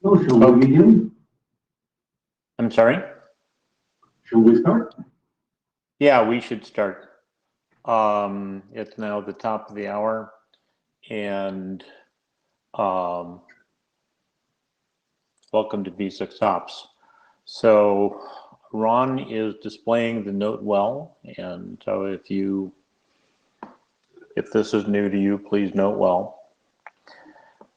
So shall we begin? I'm sorry? Shall we start? Yeah, we should start. It's now the top of the hour, and welcome to V6OPS. So Ron is displaying the note well, and so if this is new to you, please note well.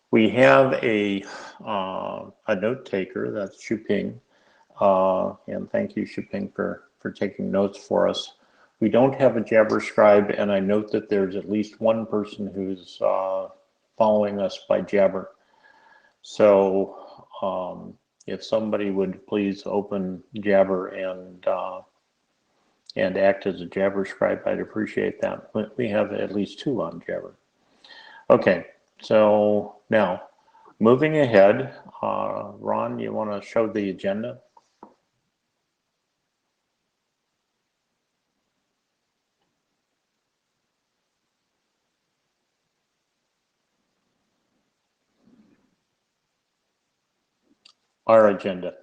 We have a note taker, that's Shuping, and thank you, Shuping, for taking notes for us. We don't have a Jabber scribe, and I note that there's at least one person who's following us by Jabber. So if somebody would please open Jabber and act as a Jabber scribe, I'd appreciate that. We have at least two on Jabber. Okay, so now moving ahead, Ron, you want to show the agenda? Our agenda.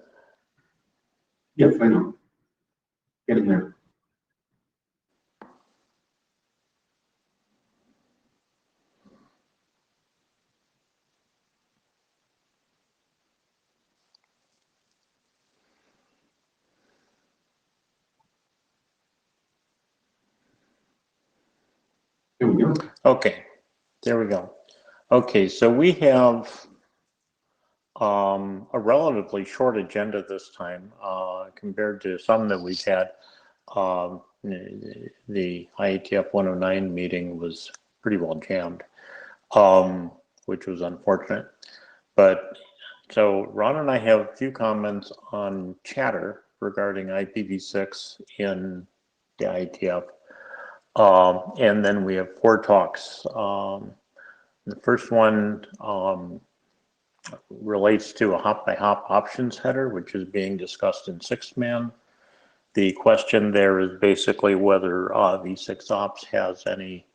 Yes, I know. Getting there. Here we go. Okay, there we go. Okay, so we have a relatively short agenda this time compared to some that we've had. The IETF 109 meeting was pretty well jammed, which was unfortunate. But so Ron and I have a few comments on chatter regarding IPv6 in the IETF. And then we have 4 talks. The first one relates to a hop-by-hop options header, which is being discussed in 6-man. The question there is basically whether V6OPS has any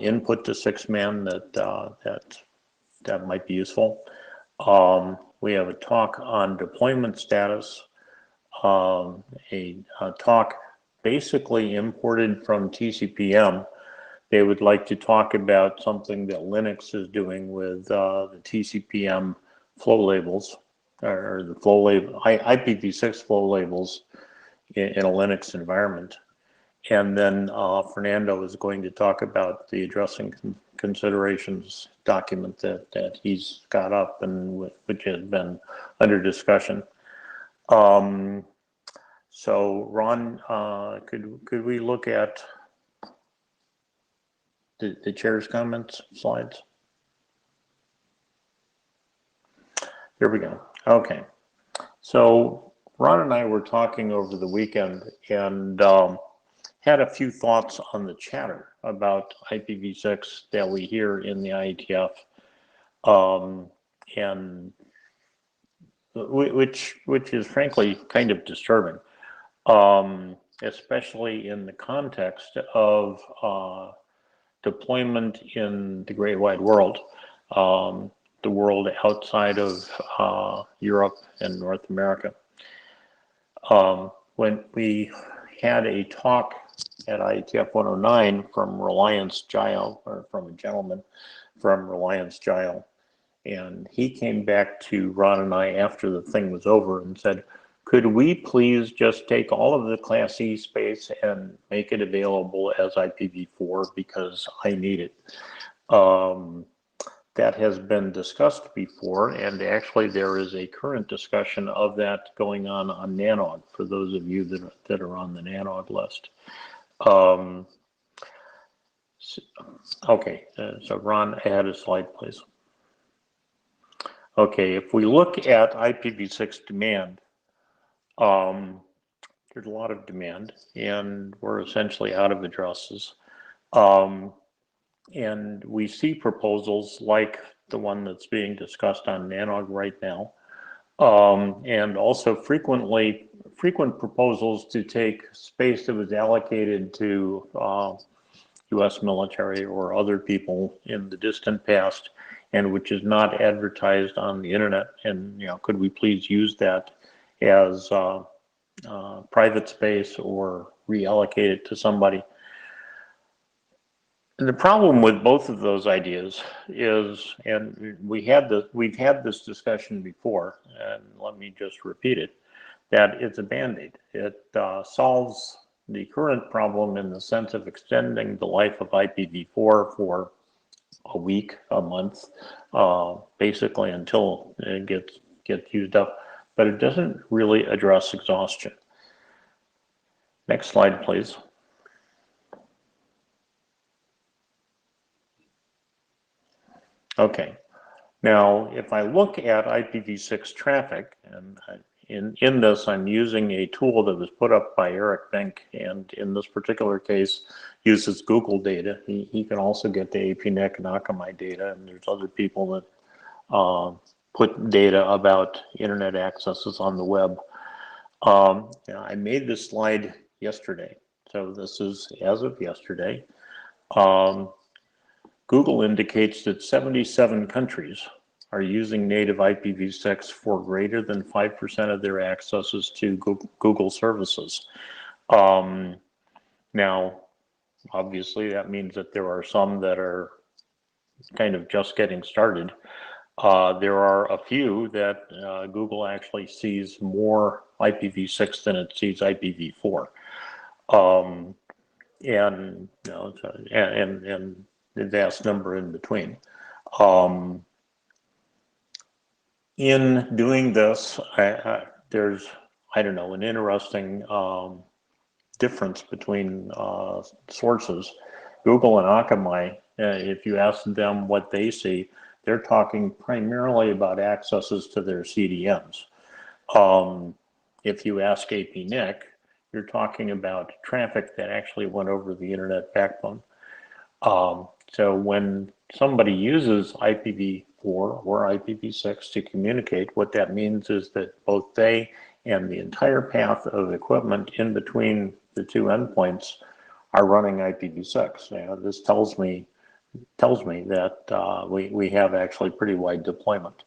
input to 6-man that might be useful. We have a talk on deployment status, a talk basically imported from TCPM. They would like to talk about something that Linux is doing with the TCPM flow labels, or the flow label, IPv6 flow labels in a Linux environment. And then Fernando is going to talk about the addressing considerations document that he's got up and which has been under discussion. So Ron, could we look at the chair's comments slides? Here we go. Okay. So Ron and I were talking over the weekend and had a few thoughts on the chatter about IPv6 that we hear in the IETF, and which is frankly kind of disturbing, especially in the context of deployment in the Great Wide World, the world outside of Europe and North America. When we had a talk at IETF 109 from Reliance Gile, or from a gentleman from Reliance Gile, and he came back to Ron and I after the thing was over and said, could we please just take all of the Class E space and make it available as IPv4 because I need it. That has been discussed before, and actually there is a current discussion of that going on Nanog, for those of you that are on the Nanog list. Okay, so Ron, add a slide, please. Okay, if we look at IPv6 demand, there's a lot of demand, and we're essentially out of addresses. And we see proposals like the one that's being discussed on Nanog right now, and also frequent proposals to take space that was allocated to US military or other people in the distant past and which is not advertised on the internet, and could we please use that as private space or reallocate it to somebody? And the problem with both of those ideas is, and we've had this discussion before, and let me just repeat it, that it's a Band-Aid. It solves the current problem in the sense of extending the life of IPv4 for a week, a month, basically until it gets used up, but it doesn't really address exhaustion. Next slide, please. Okay, now if I look at IPv6 traffic, and in this I'm using a tool that was put up by Eric Bink, and in this particular case uses Google data. He can also get the APNIC and Akamai data, and there's other people that put data about internet accesses on the web. I made this slide yesterday, so this is as of yesterday. Google indicates that 77 countries are using native IPv6 for greater than 5% of their accesses to Google services. Now, obviously, that means that there are some that are kind of just getting started. There are a few that Google actually sees more IPv6 than it sees IPv4. And the vast number in between. In doing this, there's, I don't know, an interesting difference between sources. Google and Akamai, if you ask them what they see, they're talking primarily about accesses to their CDNs. If you ask APNIC, you're talking about traffic that actually went over the internet backbone. So when somebody uses IPv4 or IPv6 to communicate, what that means is that both they and the entire path of equipment in between the two endpoints are running IPv6. This tells me that we have actually pretty wide deployment.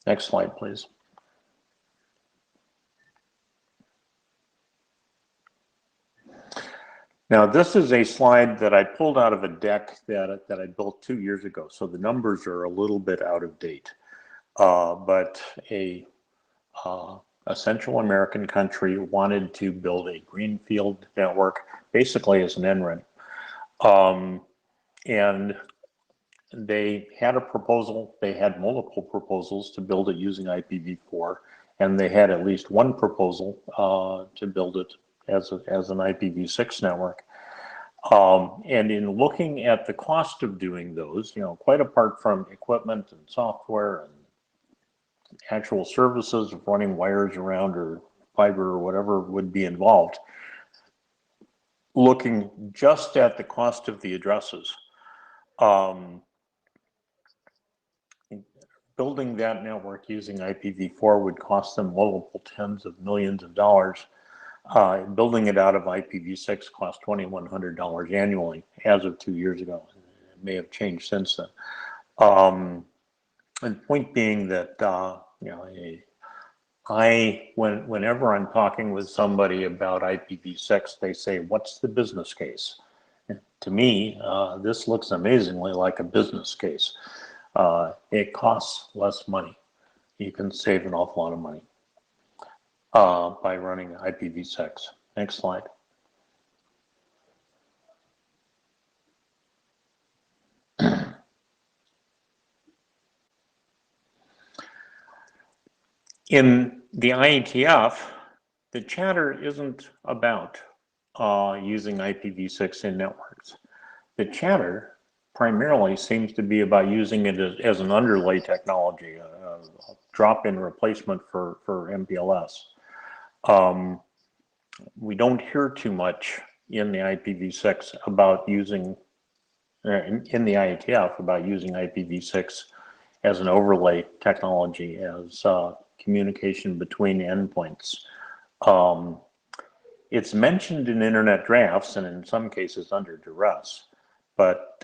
Next slide, please. Now, this is a slide that I pulled out of a deck that I built 2 years ago, so the numbers are a little bit out of date. But a Central American country wanted to build a greenfield network, basically as an NREN. And they had a proposal, they had multiple proposals to build it using IPv4, and they had at least one proposal to build it as an IPv6 network. And in looking at the cost of doing those, quite apart from equipment and software and actual services of running wires around or fiber or whatever would be involved, looking just at the cost of the addresses, building that network using IPv4 would cost them multiple tens of millions of dollars. Building it out of IPv6 cost $2,100 annually as of 2 years ago. It may have changed since then. And the point being that whenever I'm talking with somebody about IPv6, they say, "What's the business case?" And to me, this looks amazingly like a business case. It costs less money. You can save an awful lot of money by running IPv6. Next slide. In the IETF, the chatter isn't about using IPv6 in networks. The chatter primarily seems to be about using it as an underlay technology, a drop-in replacement for MPLS. We don't hear too much in the IPv6 about using, in the IETF, about using IPv6 as an overlay technology, as communication between endpoints. It's mentioned in internet drafts and in some cases under duress, but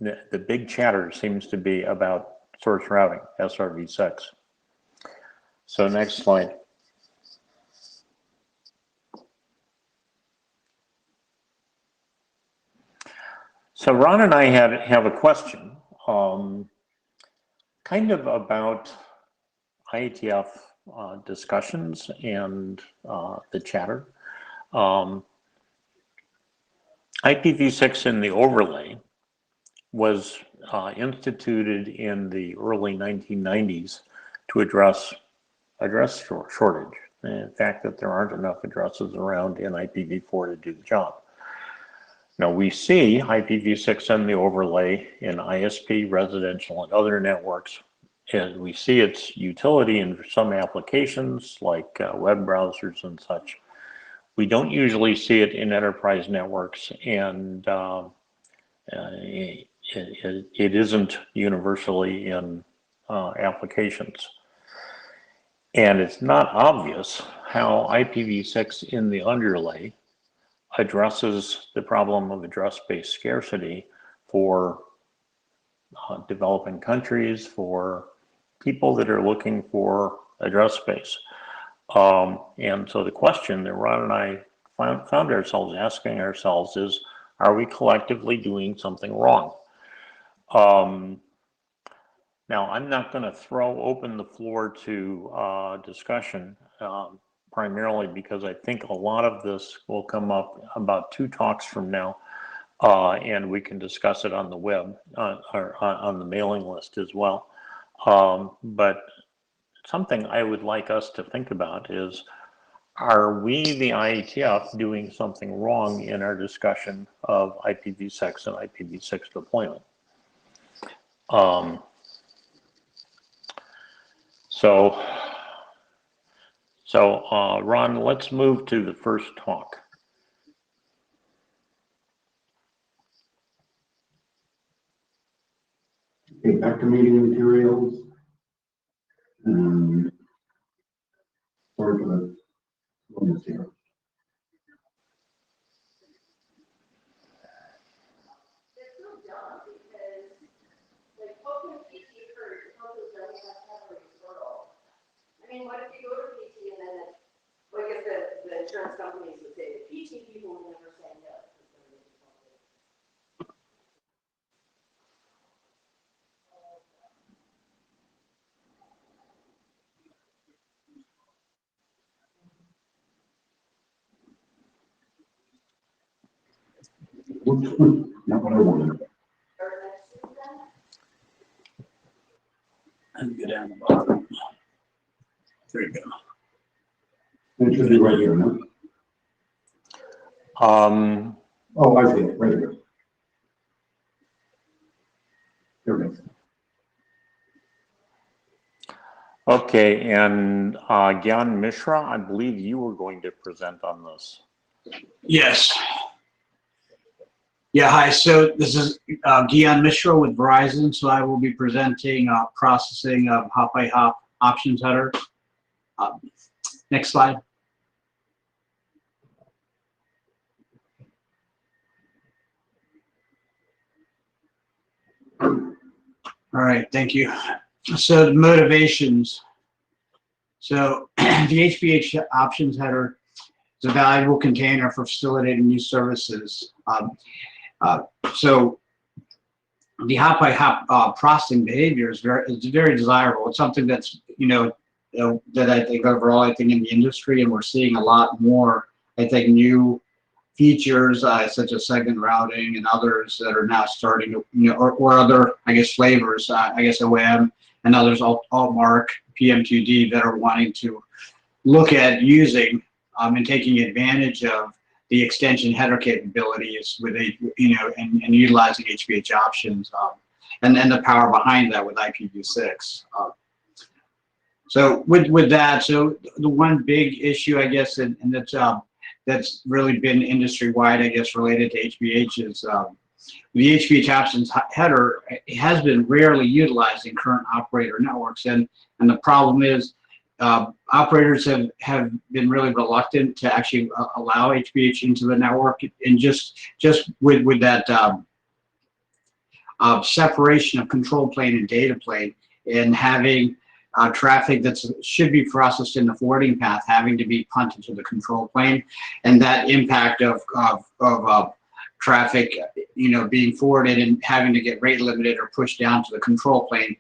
the big chatter seems to be about source routing, SRv6. So next slide. So Ron and I have a question, kind of about IETF discussions and the chatter. IPv6 in the overlay was instituted in the early 1990s to address shortage. And in fact, that there aren't enough addresses around in IPv4 to do the job. Now we see IPv6 in the overlay in ISP, residential, and other networks, and we see its utility in some applications like web browsers and such. We don't usually see it in enterprise networks, and it isn't universally in applications. And it's not obvious how IPv6 in the underlay addresses the problem of address-based scarcity for developing countries, for people that are looking for address space. And so the question that Ron and I found ourselves asking ourselves is, are we collectively doing something wrong? Now, I'm not going to throw open the floor to discussion, primarily because I think a lot of this will come up about 2 talks from now, and we can discuss it on the web, or on the mailing list as well. But something I would like us to think about is, are we, the IETF, doing something wrong in our discussion of IPv6 and IPv6 deployment? So Ron, let's move to the first talk. Okay, back to meeting materials. Sorry for the slowness here. I mean, what if you go to PT and then, well, I guess the insurance companies would say the PT people would never say no. Not what I wanted. And go down the bottom. There you go. It should be right here, no? Oh, I see it, right here. There it is. Okay, and Gyan Mishra, I believe you were going to present on this. Yes. Yeah, hi. So this is Gyan Mishra with Verizon. So I will be presenting processing of hop-by-hop options header. Next slide. All right, thank you. So the motivations. So the HBH options header is a valuable container for facilitating new services. So the hop-by-hop processing behavior is very desirable. It's something that's, that I think overall, I think in the industry, and we're seeing a lot more, I think, new features such as segment routing and others that are now starting to, or other, I guess, flavors, I guess OM and others, Altmark, PM2D, that are wanting to look at using and taking advantage of the extension header capabilities with and utilizing HBH options, and then the power behind that with IPv6. So with that, so the one big issue, I guess, and that's really been industry-wide, I guess, related to HBH is the HBH options header has been rarely utilized in current operator networks, and the problem is operators have been really reluctant to actually allow HBH into the network, and just with that separation of control plane and data plane, and having traffic that should be processed in the forwarding path having to be punted to the control plane, and that impact of traffic, being forwarded and having to get rate limited or pushed down to the control plane,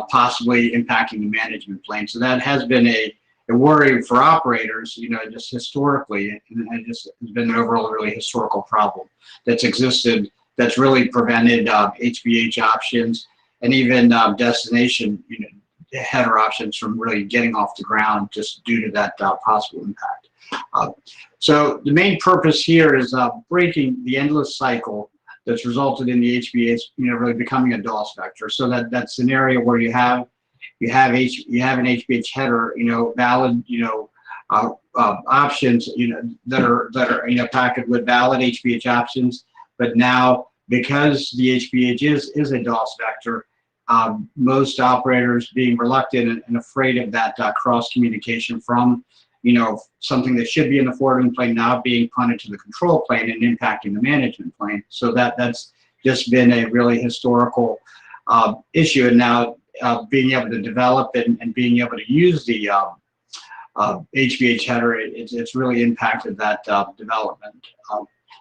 possibly impacting the management plane. So that has been a worry for operators, just historically, and it just has been an overall really historical problem that's existed, that's really prevented HBH options and even destination, header options from really getting off the ground just due to that possible impact. So the main purpose here is breaking the endless cycle that's resulted in the HBH, really becoming a DOS vector. So that scenario where you have an HBH header, valid, options, that are packed with valid HBH options, but now because the HBH is a DOS vector, most operators being reluctant and afraid of that cross communication from, something that should be in the forwarding plane now being punted to the control plane and impacting the management plane. So that's just been a really historical issue, and now being able to develop and being able to use the HBH header, it's really impacted that development.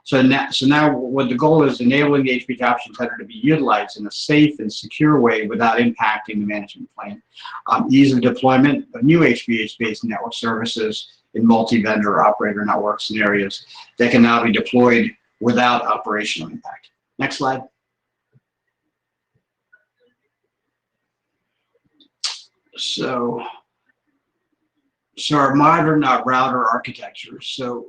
So now what the goal is, enabling the HBH options header to be utilized in a safe and secure way without impacting the management plane. Ease of deployment of new HBH-based network services in multi-vendor operator network scenarios that can now be deployed without operational impact. Next slide. So our modern router architecture. So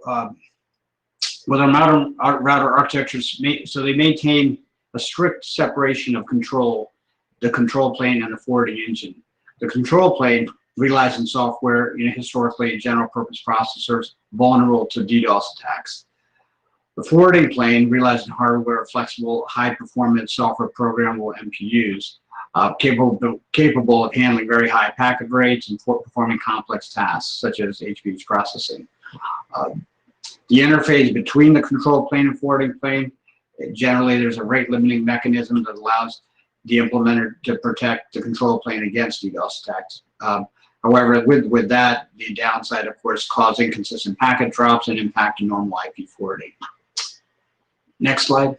with our modern router architectures, so they maintain a strict separation of control, the control plane and the forwarding engine. The control plane relies on software, historically general purpose processors vulnerable to DDoS attacks. The forwarding plane relies on hardware, flexible, high performance software programmable MPUs, capable of handling very high packet rates and performing complex tasks such as HBH processing. The interface between the control plane and forwarding plane, generally there's a rate limiting mechanism that allows the implementer to protect the control plane against DDoS attacks. However, with that, the downside, of course, causing consistent packet drops and impacting normal IP forwarding. Next slide.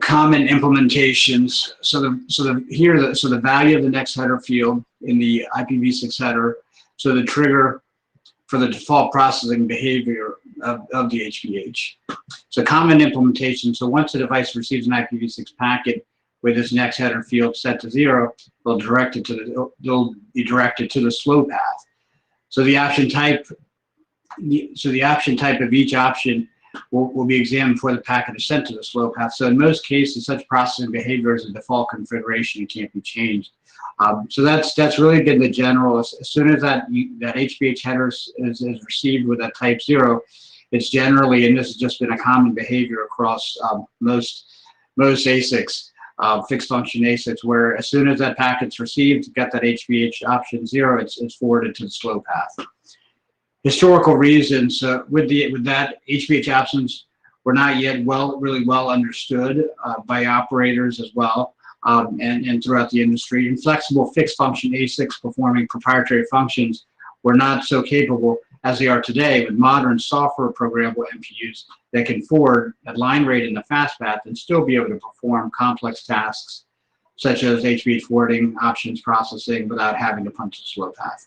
Common implementations. So the value of the next header field in the IPv6 header. So the trigger for the default processing behavior of the HBH. So common implementation. So once the device receives an IPv6 packet with its next header field set to 0, they'll be directed to the slow path. So the option type. So the option type of each option will be examined before the packet is sent to the slow path. So in most cases, such processing behavior is a default configuration and can't be changed. So that's really been the general. As soon as that HBH header is received with that type 0, it's generally, and this has just been a common behavior across most ASICs, fixed function ASICs, where as soon as that packet's received, got that HBH option 0, it's forwarded to the slow path. Historical reasons with that, HBH options were not yet really well understood by operators as well, and throughout the industry. And flexible fixed function ASICs performing proprietary functions were not so capable as they are today with modern software programmable MPUs that can forward at line rate in the fast path and still be able to perform complex tasks such as HBH forwarding, options processing without having to punch the slow path.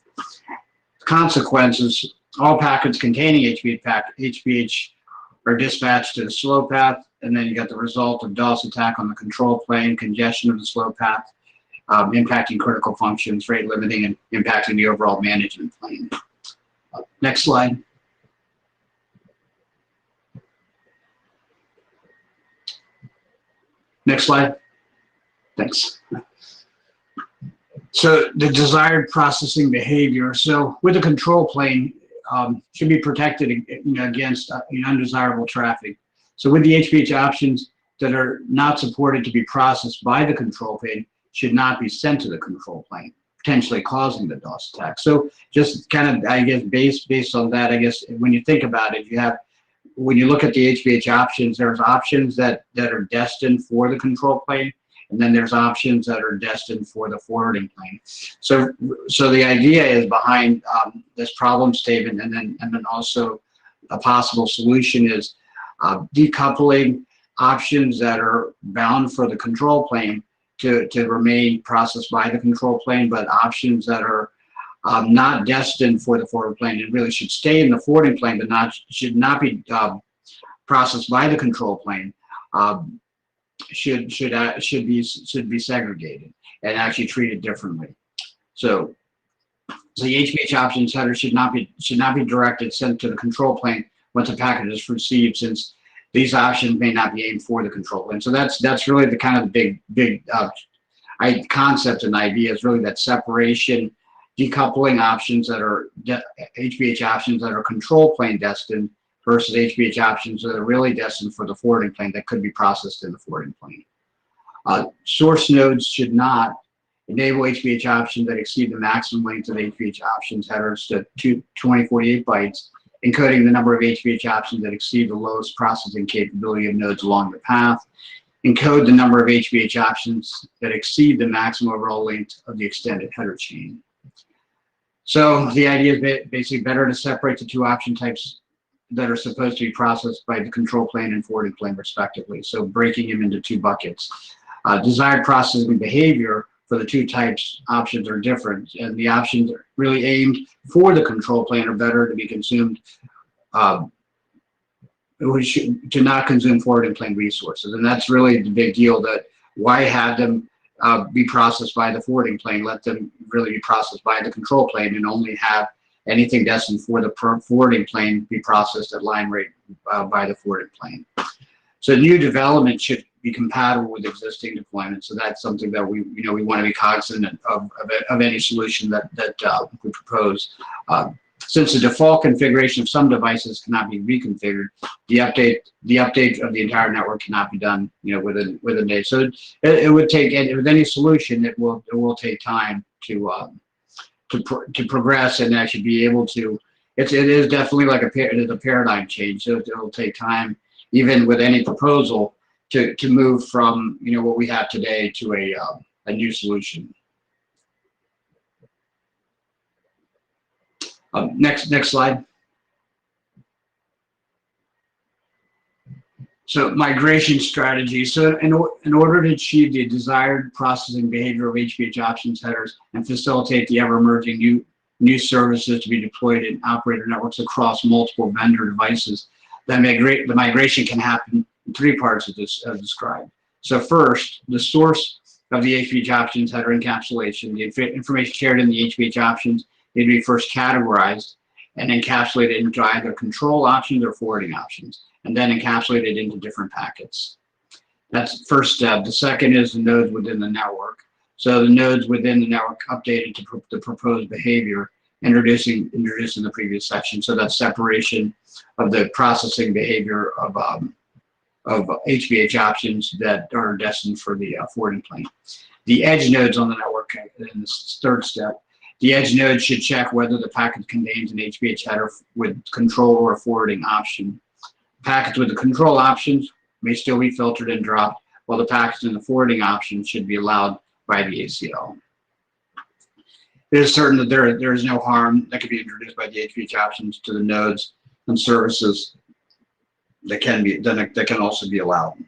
Consequences: all packets containing HBH are dispatched to the slow path, and then you got the result of DOS attack on the control plane, congestion of the slow path, impacting critical functions, rate limiting, and impacting the overall management plane. Next slide. Next slide. Thanks. So the desired processing behavior. So with the control plane, should be protected, against undesirable traffic. So with the HBH options that are not supported to be processed by the control plane, should not be sent to the control plane. potentially causing the DOS attack. So just kind of, I guess, based on that, I guess when you think about it, when you look at the HBH options, there's options that are destined for the control plane, and then there's options that are destined for the forwarding plane. So the idea is behind this problem statement, and then also a possible solution is decoupling options that are bound for the control plane to remain processed by the control plane, but options that are not destined for the forward plane and really should stay in the forwarding plane, but should not be processed by the control plane, should be segregated and actually treated differently. So the HBH options header should not be directed sent to the control plane once a packet is received, since these options may not be aimed for the control plane. So that's really the kind of big concept and idea, is really that separation, decoupling options that are HBH options that are control plane destined versus HBH options that are really destined for the forwarding plane that could be processed in the forwarding plane. Source nodes should not enable HBH options that exceed the maximum length of HBH options headers to 2048 bytes, encoding the number of HBH options that exceed the lowest processing capability of nodes along the path. Encode the number of HBH options that exceed the maximum overall length of the extended header chain. So the idea is basically better to separate the two option types that are supposed to be processed by the control plane and forwarding plane respectively. So breaking them into two buckets. Desired processing behavior for the two types options are different, and the options are really aimed for the control plane are better to be consumed, to not consume forwarding plane resources. And that's really the big deal, that why have them be processed by the forwarding plane? Let them really be processed by the control plane, and only have anything destined for the forwarding plane be processed at line rate by the forwarding plane. So new development should be compatible with existing deployments. So that's something that we want to be cognizant of any solution that we propose. Since the default configuration of some devices cannot be reconfigured, the update of the entire network cannot be done, within days. So it would take, with any solution, it will take time to progress and actually be able to. It is definitely like it is a paradigm change. So it will take time, even with any proposal, to move from what we have today to a new solution. Next slide. So migration strategy. So in order to achieve the desired processing behavior of HBH options headers and facilitate the ever-emerging new services to be deployed in operator networks across multiple vendor devices, the migration can happen in three parts as described. So first, the source of the HBH options header encapsulation. The information shared in the HBH options need to be first categorized and encapsulated into either control options or forwarding options, and then encapsulated into different packets. That's the first step. The second is the nodes within the network. So the nodes within the network updated to the proposed behavior, introducing the previous section. So that's separation of the processing behavior of HBH options that are destined for the forwarding plane. The edge nodes on the network, in this third step, the edge node should check whether the packet contains an HBH header with control or a forwarding option. Packets with the control options may still be filtered and dropped, while the packets in the forwarding option should be allowed by the ACL. It is certain that there is no harm that can be introduced by the HBH options to the nodes and services that can also be allowed.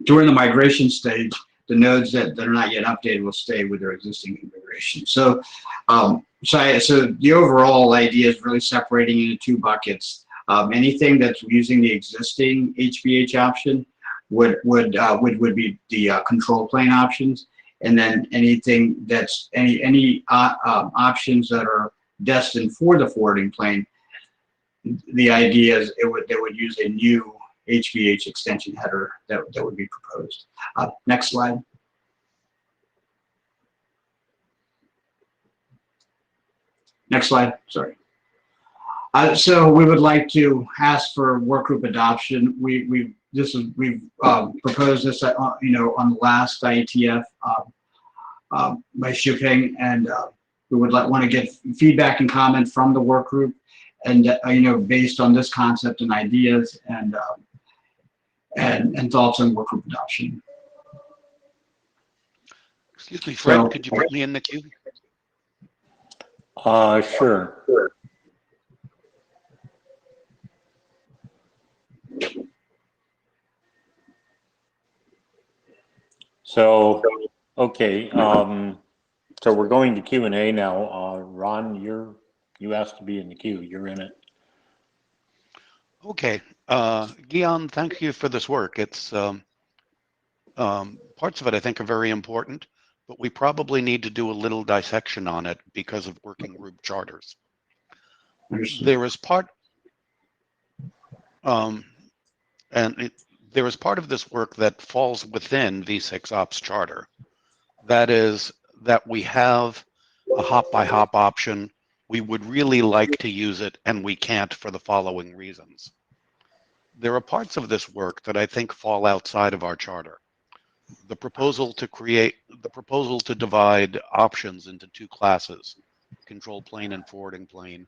During the migration stage, the nodes that are not yet updated will stay with their existing configuration. So the overall idea is really separating into two buckets. Anything that's using the existing HBH option would be the control plane options, and then anything that's any options that are destined for the forwarding plane. The idea is they would use a new HBH extension header that would be proposed. Next slide. Next slide. Sorry. So we would like to ask for workgroup adoption. We've proposed this on the last IETF. by Shuping, and we would want to get feedback and comment from the work group, and based on this concept and ideas and thoughts on work group adoption. Excuse me, Fred, So- could you put me in the queue? Sure. So, okay, so we're going to Q&A now. Ron, you asked to be in the queue. You're in it. Okay, Guion, thank you for this work. It's parts of it I think are very important, but we probably need to do a little dissection on it because of working group charters. Understood. There is part, there is part of this work that falls within V6OPS charter. That is that we have a hop by hop option. We would really like to use it and we can't for the following reasons. There are parts of this work that I think fall outside of our charter. The proposal to divide options into two classes, control plane and forwarding plane.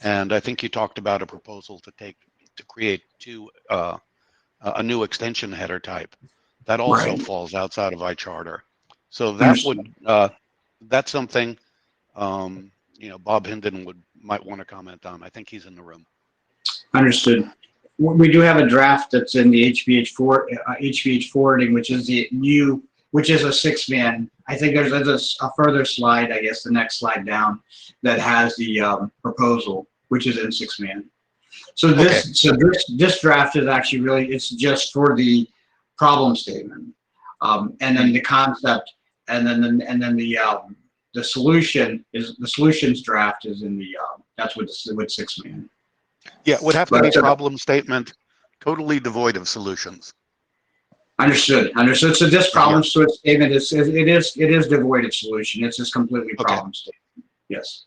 And I think you talked about a proposal to create a new extension header type. That also Right. falls outside of our charter. So that would, that's something, Bob Hinden might want to comment on. I think he's in the room. Understood. We do have a draft that's in the HVH forwarding, which is which is a 6-man. I think there's a further slide, I guess the next slide down, that has the proposal, which is in 6-man. So this draft is actually it's just for the problem statement, and then the concept, and then the solutions draft is in the that's with 6-man. Yeah, it would have to be problem statement, totally devoid of solutions. Understood. So this problem statement is devoid of solution. It's just completely problem statement. Yes.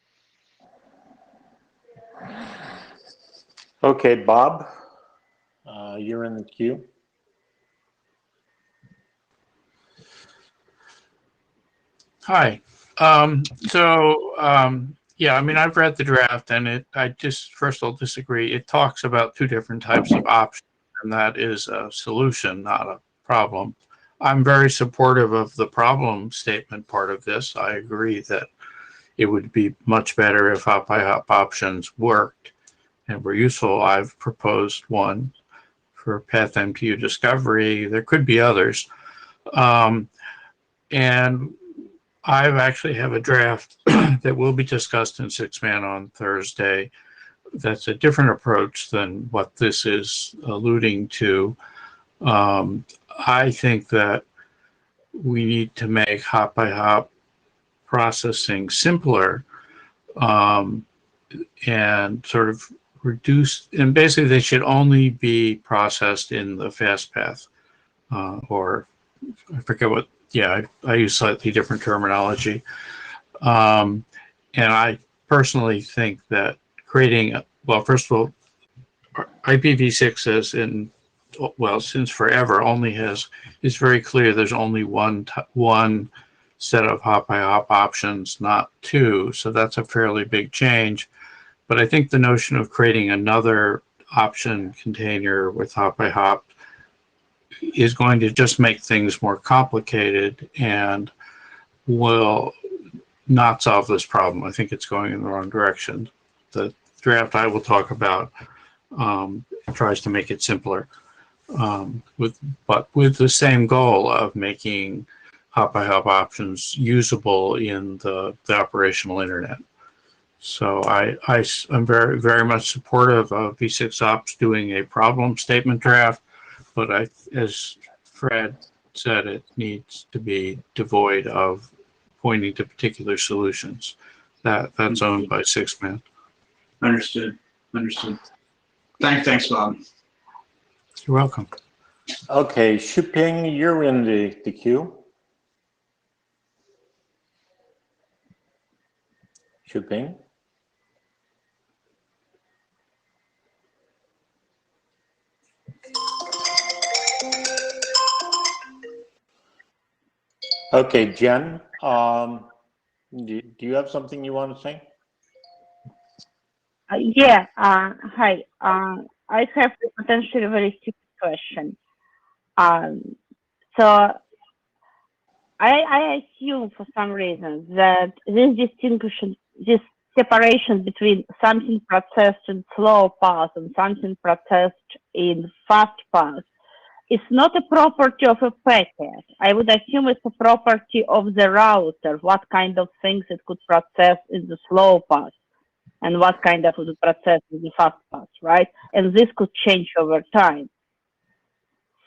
Okay, Bob, you're in the queue. Hi. Yeah, I mean, I've read the draft, and first I'll disagree. It talks about two different types of options, and that is a solution, not a problem. I'm very supportive of the problem statement part of this. I agree that it would be much better if hop-by-hop options worked and were useful. I've proposed one for path MTU discovery. There could be others. And I actually have a draft that will be discussed in 6-man on Thursday. That's a different approach than what this is alluding to. I think that we need to make hop-by-hop processing simpler and sort of reduce, and basically they should only be processed in the fast path, or I forget what. Yeah, I use slightly different terminology. And I personally think that first of all, IPv6 since forever is very clear there's only one set of hop-by-hop options, not two. So that's a fairly big change. But I think the notion of creating another option container with hop-by-hop is going to just make things more complicated and will not solve this problem. I think it's going in the wrong direction. The draft I will talk about tries to make it simpler, but with the same goal of making hop-by-hop options usable in the operational internet. So I'm very, very much supportive of V6OPS doing a problem statement draft. But as Fred said, it needs to be devoid of pointing to particular solutions. That's owned by 6-man. Understood. Thanks, Bob. You're welcome. Okay, Shuping, you're in the queue. Shuping. Okay, Jen, do you have something you want to say? Hi. I have a potentially very stupid question. So I assume for some reason that this separation between something processed in slow path and something processed in fast path is not a property of a packet. I would assume it's a property of the router, what kind of things it could process in the slow path and what kind of would process in the fast path, right? And this could change over time.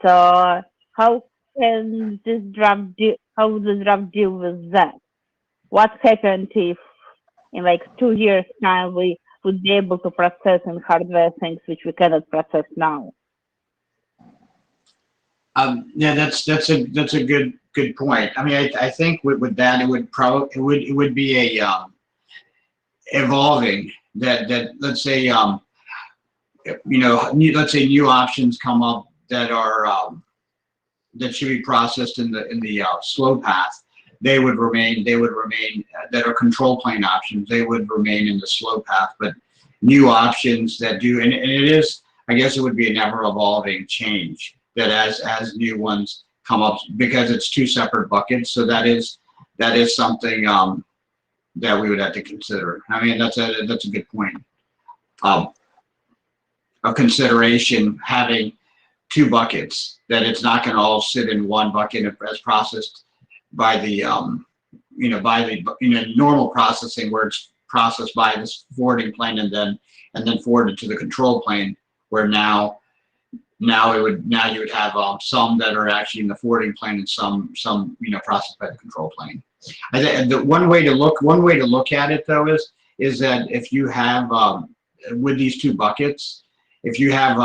So how can this draft how would the draft deal with that? What happens if in like 2 years time we would be able to process in hardware things which we cannot process now? Yeah, that's a good point. I mean, I think with that, it would be a evolving that let's say let's say new options come up that are that should be processed in the slow path. They would remain that are control plane options. They would remain in the slow path, but new options that do and it is, I guess it would be an ever evolving change that as new ones come up, because it's two separate buckets. So that is something that we would have to consider. I mean, that's a good point. A consideration having two buckets, that it's not going to all sit in one bucket as processed by the normal processing, where it's processed by this forwarding plane and then forwarded to the control plane, where now you would have some that are actually in the forwarding plane and some processed by the control plane. I think the one way to look at it though is that if you have with these two buckets, if you have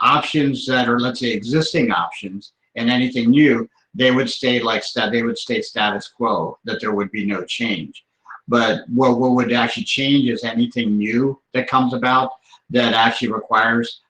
options that are, let's say, existing options and anything new, they would stay status quo, that there would be no change. But what would actually change is anything new that comes about that actually requires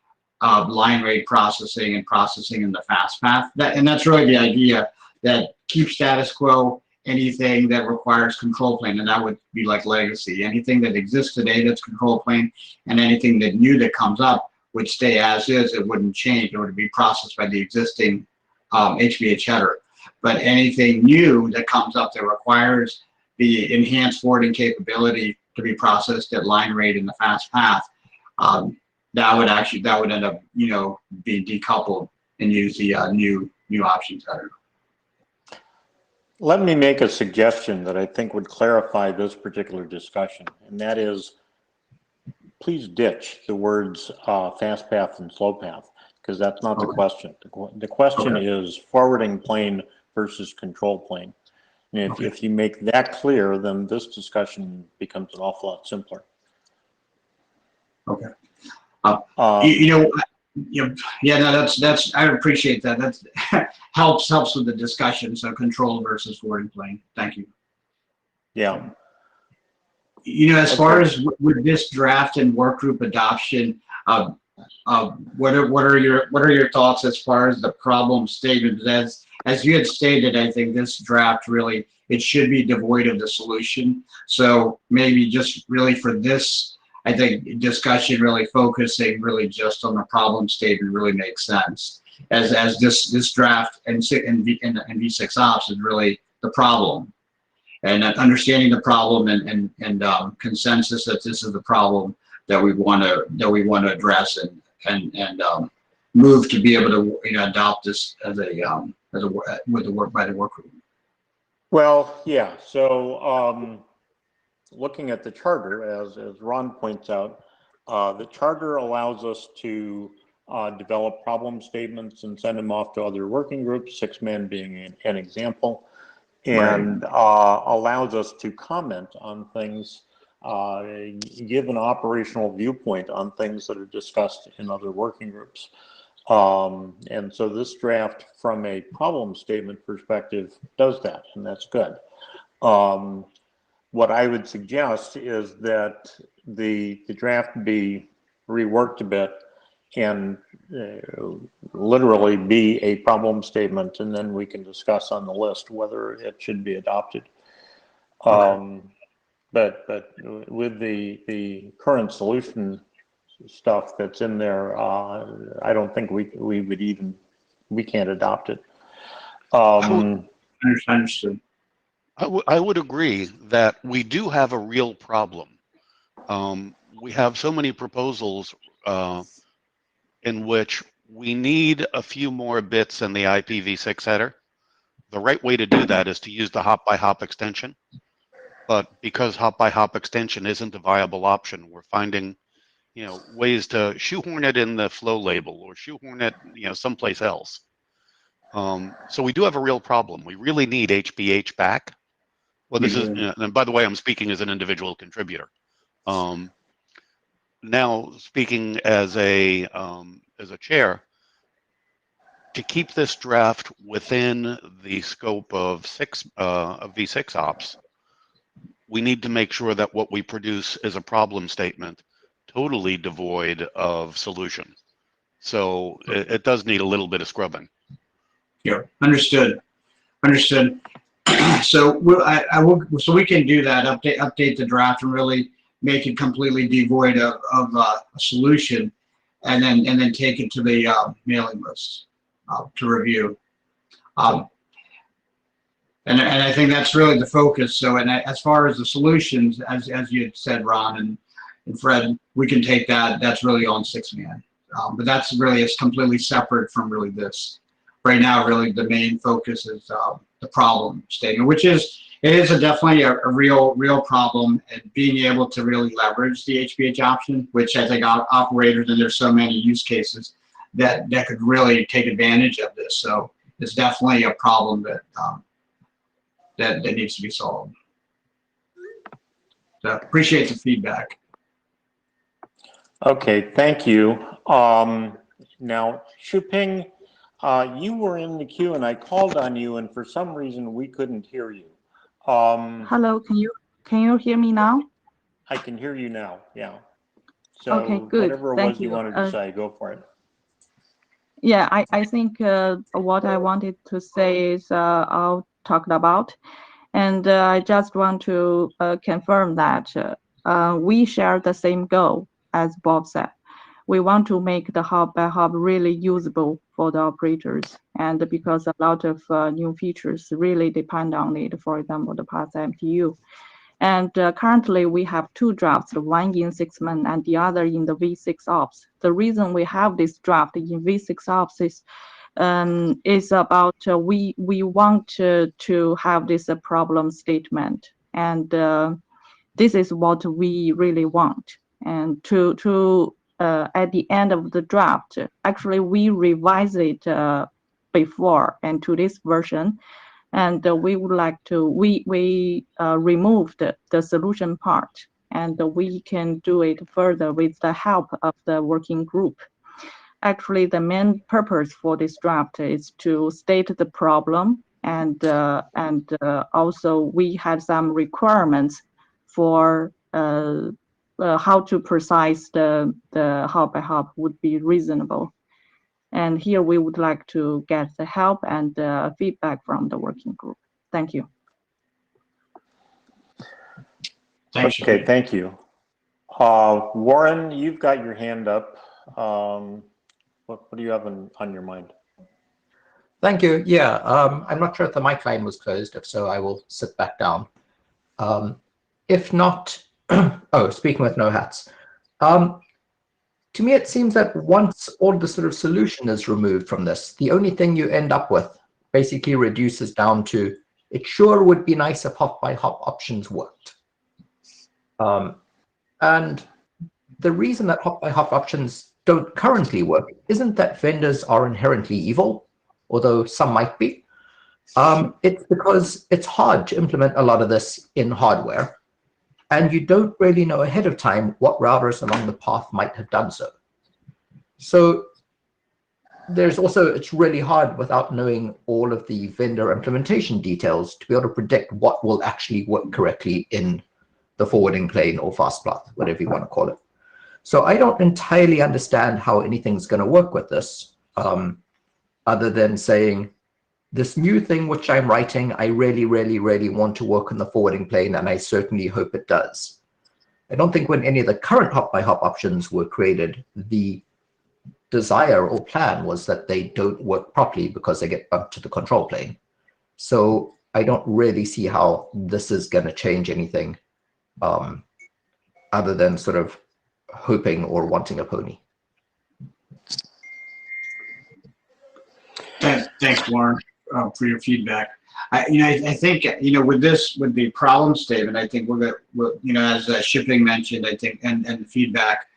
line rate processing and processing in the fast path. And that's really the idea, that keep status quo anything that requires control plane, and that would be like legacy. Anything that exists today that's control plane, and anything that new that comes up would stay as is. It wouldn't change. It would be processed by the existing HBH header. But anything new that comes up that requires the enhanced forwarding capability to be processed at line rate in the fast path, that would end up being decoupled and use the new options header. Let me make a suggestion that I think would clarify this particular discussion, and that is, please ditch the words fast path and slow path, because that's not the question. The question is forwarding plane versus control plane. And if you make that clear, then this discussion becomes an awful lot simpler. Okay. That's I appreciate that. That's helps with the discussion. So control versus forwarding plane. Thank you. Yeah. As far as with this draft and workgroup adoption, what are your thoughts as far as the problem statement? As you had stated, I think this draft really, it should be devoid of the solution. So maybe just really for this, I think discussion really focusing really just on the problem statement really makes sense. As this draft and V6OPS is really the problem, and understanding the problem and consensus that this is the problem that we want to address and move to be able to adopt this as with the work by the work group. Well, yeah. So looking at the charter, as Ron points out, the charter allows us to develop problem statements and send them off to other working groups, 6-man being an example, and allows us to comment on things, give an operational viewpoint on things that are discussed in other working groups. And so this draft, from a problem statement perspective, does that, and that's good. What I would suggest is that the draft be reworked a bit and literally be a problem statement, and then we can discuss on the list whether it should be adopted. But with the current solution stuff that's in there, I don't think we can't adopt it. Understood. I would agree that we do have a real problem. We have so many proposals in which we need a few more bits in the IPv6 header. The right way to do that is to use the hop-by-hop extension. But because hop-by-hop extension isn't a viable option, we're finding, ways to shoehorn it in the flow label or shoehorn it, someplace else. So we do have a real problem. We really need HBH back. Well, this is, and by the way, I'm speaking as an individual contributor. Now, speaking as a chair, to keep this draft within the scope of V6OPS, we need to make sure that what we produce is a problem statement, totally devoid of solution. So it does need a little bit of scrubbing. Yeah, understood. So so we can do that. Update the draft and really make it completely devoid of a solution, and then take it to the mailing list to review. And I think that's really the focus. So, and as far as the solutions, as you had said, Ron and Fred, we can take that. That's really on 6man. But that's really, it's completely separate from really this. Right now, really the main focus is the problem statement, which is, it is definitely a real problem, and being able to really leverage the HBH option, which I think operators, and there's so many use cases that could really take advantage of this. So it's definitely a problem that needs to be solved. So appreciate the feedback. Okay, thank you. Now, Shuping, you were in the queue and I called on you, and for some reason we couldn't hear you. Hello, can you hear me now? I can hear you now, yeah. So okay, good. Whatever it Thank was you wanted to say, go for it. Yeah, I think what I wanted to say is I'll talk about, and I just want to confirm that we share the same goal as Bob said. We want to make the hop-by-hop really usable for the operators, and because a lot of new features really depend on it, for example, the path MTU. And currently we have two drafts, one in 6man and the other in the V6OPS. The reason we have this draft in V6OPS is about we want to have this problem statement, and this is what we really want. And to at the end of the draft, actually we revise it before and to this version, and we would like to we removed the solution part, and we can do it further with the help of the working group. Actually, the main purpose for this draft is to state the problem, and also we had some requirements for how to precise the hop-by-hop would be reasonable. And here we would like to get the help and feedback from the working group. Thank you. Thanks. Okay, thank you. Warren, you've got your hand up. What do you have on your mind? Thank you. Yeah, I'm not sure if the mic line was closed. If so, I will sit back down. If not, oh, speaking with no hats. To me, it seems that once all the sort of solution is removed from this, the only thing you end up with basically reduces down to, it sure would be nice if hop-by-hop options worked. And the reason that hop-by-hop options don't currently work isn't that vendors are inherently evil, although some might be. It's because it's hard to implement a lot of this in hardware, and you don't really know ahead of time what routers along the path might have done so. So there's also, it's really hard without knowing all of the vendor implementation details to be able to predict what will actually work correctly in the forwarding plane or fast path, whatever you want to call it. So I don't entirely understand how anything's going to work with this, other than saying, this new thing which I'm writing, I really, really, really want to work on the forwarding plane, and I certainly hope it does. I don't think when any of the current hop-by-hop options were created, the desire or plan was that they don't work properly because they get bumped to the control plane. So I don't really see how this is going to change anything, other than sort of hoping or wanting a pony. Thanks, Warren, for your feedback. I think, with the problem statement, I think as Shipping mentioned, I think, and the feedback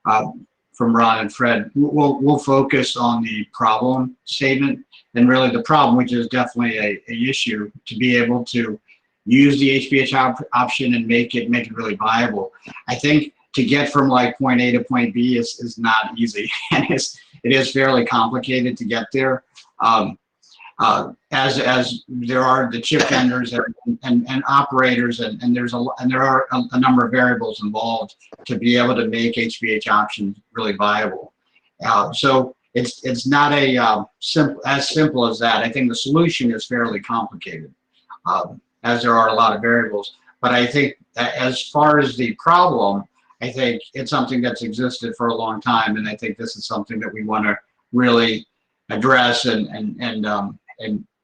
from Ron and Fred, we'll focus on the problem statement and really the problem, which is definitely a issue, to be able to use the HPH option and make it really viable. I think to get from like point A to point B is not easy, and it is fairly complicated to get there. As there are the chip vendors and operators, and there are a number of variables involved to be able to make HPH options really viable. So it's not as simple as that. I think the solution is fairly complicated, as there are a lot of variables. But I think as far as the problem, I think it's something that's existed for a long time, and I think this is something that we want to really address and